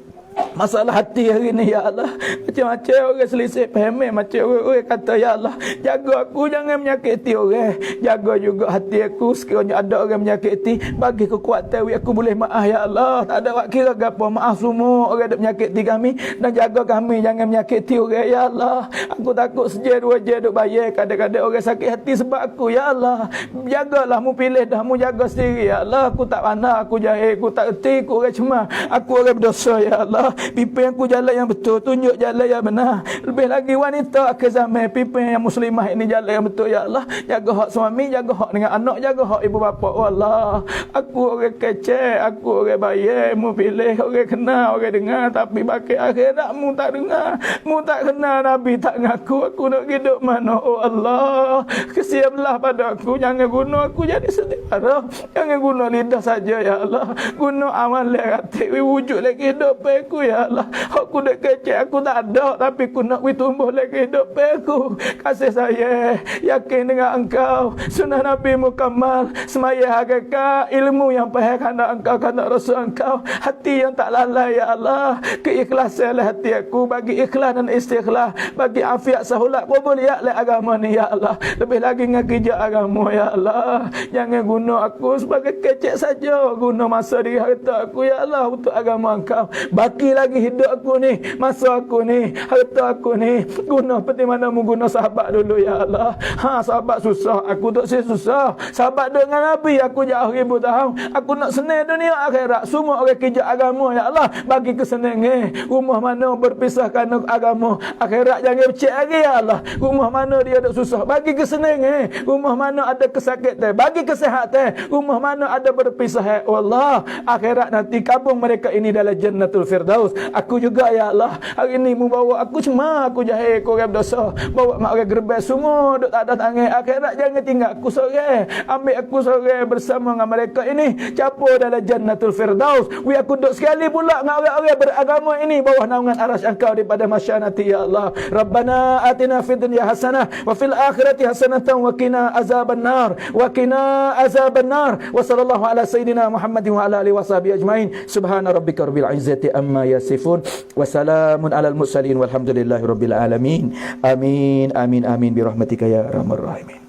masalah hati hari ni, ya Allah. Macam-macam orang selisih faham, macam orang kata, ya Allah, jaga aku jangan menyakiti orang, jaga juga hati aku. Sekiranya ada orang menyakiti, bagi kekuatan aku boleh maaf, ya Allah. Tak ada wak kira apa, maaf semua orang yang menyakiti kami, dan jaga kami jangan menyakiti orang, ya Allah. Aku takut sejak 2 jam duk bayar, kadang-kadang orang sakit hati sebab aku, ya Allah. Jagalah, mu pilih dah, mu jaga sendiri, ya Allah. Aku tak pandai, aku jahil, aku tak erti, aku orang cemah, aku orang berdosa, ya Allah. Pimpin aku jalan yang betul, tunjuk jalan yang benar. Lebih lagi wanita akhir zaman, pimpin yang muslimah ini jalan yang betul, ya Allah. Jaga hak suami, jaga hak dengan anak, jaga hak ibu bapa. Oh Allah, aku orang kecek, aku orang bayar, mu pilih orang kenal, orang dengar, tapi bagi akhirat mu tak dengar, mu tak kenal Nabi, tak ngaku. Aku nak hidup mana? Oh Allah, kesiaplah pada aku, jangan guna aku jadi setiara, jangan guna lidah saja, ya Allah. Guna amal hati, wujud lagi hidup aku, ya Allah. Aku dah kecek, aku tak ada, tapi aku nak tumbuh lagi hidup aku. Kasih saya, yakin dengan engkau, sunnah Nabi Mukammal, semaya hakikat, ilmu yang pahal kena engkau, kena rasul engkau, hati yang tak lalai, ya Allah. Keikhlasanlah hati aku, bagi ikhlas dan istighlas, bagi afiat sahulat qubuliyat le agama ni, ya Allah. Lebih lagi dengan kerja agama, ya Allah. Jangan guna aku sebagai kecek saja, guna masa diri harta aku, ya Allah, untuk agama engkau. Baki lagi hidup aku ni, masa aku ni, harta aku ni, guna seperti mana mu guna sahabat dulu, ya Allah. Sahabat susah, aku tak susah. Sahabat dengan Nabi, aku jauh 1000 tahun. Aku nak senang dunia akhirat, semua orang kerja agama, ya Allah. Bagi kesenangan, rumah mana berpisah kerana agama, akhirat jangan becek lagi, ya Allah. Rumah mana dia ada susah, bagi kesenangan. Rumah mana ada kesakitan, bagi kesihatan. Rumah mana ada berpisah, oh Allah, akhirat nanti kabung mereka ini dalam jannatul firdaus. firdaus. Aku juga ya Allah, hari ni mu bawa aku cuma aku jahil kau orang berdosa. Bawa mak orang gerbang semua duk tak ada tangan akhirat, jangan tinggal aku seorang. Ambil aku seorang bersama dengan mereka ini capur dalam jannatul firdaus. We aku duk sekali pula dengan orang-orang beragama ini bawah naungan arasy Engkau daripada masyanati ya Allah. Rabbana atina fid dunya hasanah wa fil akhirati hasanatan wa qina azabannar wa qina azabannar. Wa sallallahu ala sayidina Muhammadin wa ala alihi washabihi ajmain. Subhana rabbika rabbil izzati amma yasifun wa salamun alal mursalin walhamdulillahi rabbil alamin. Amin amin amin bi rahmatika ya arhamar rahimin.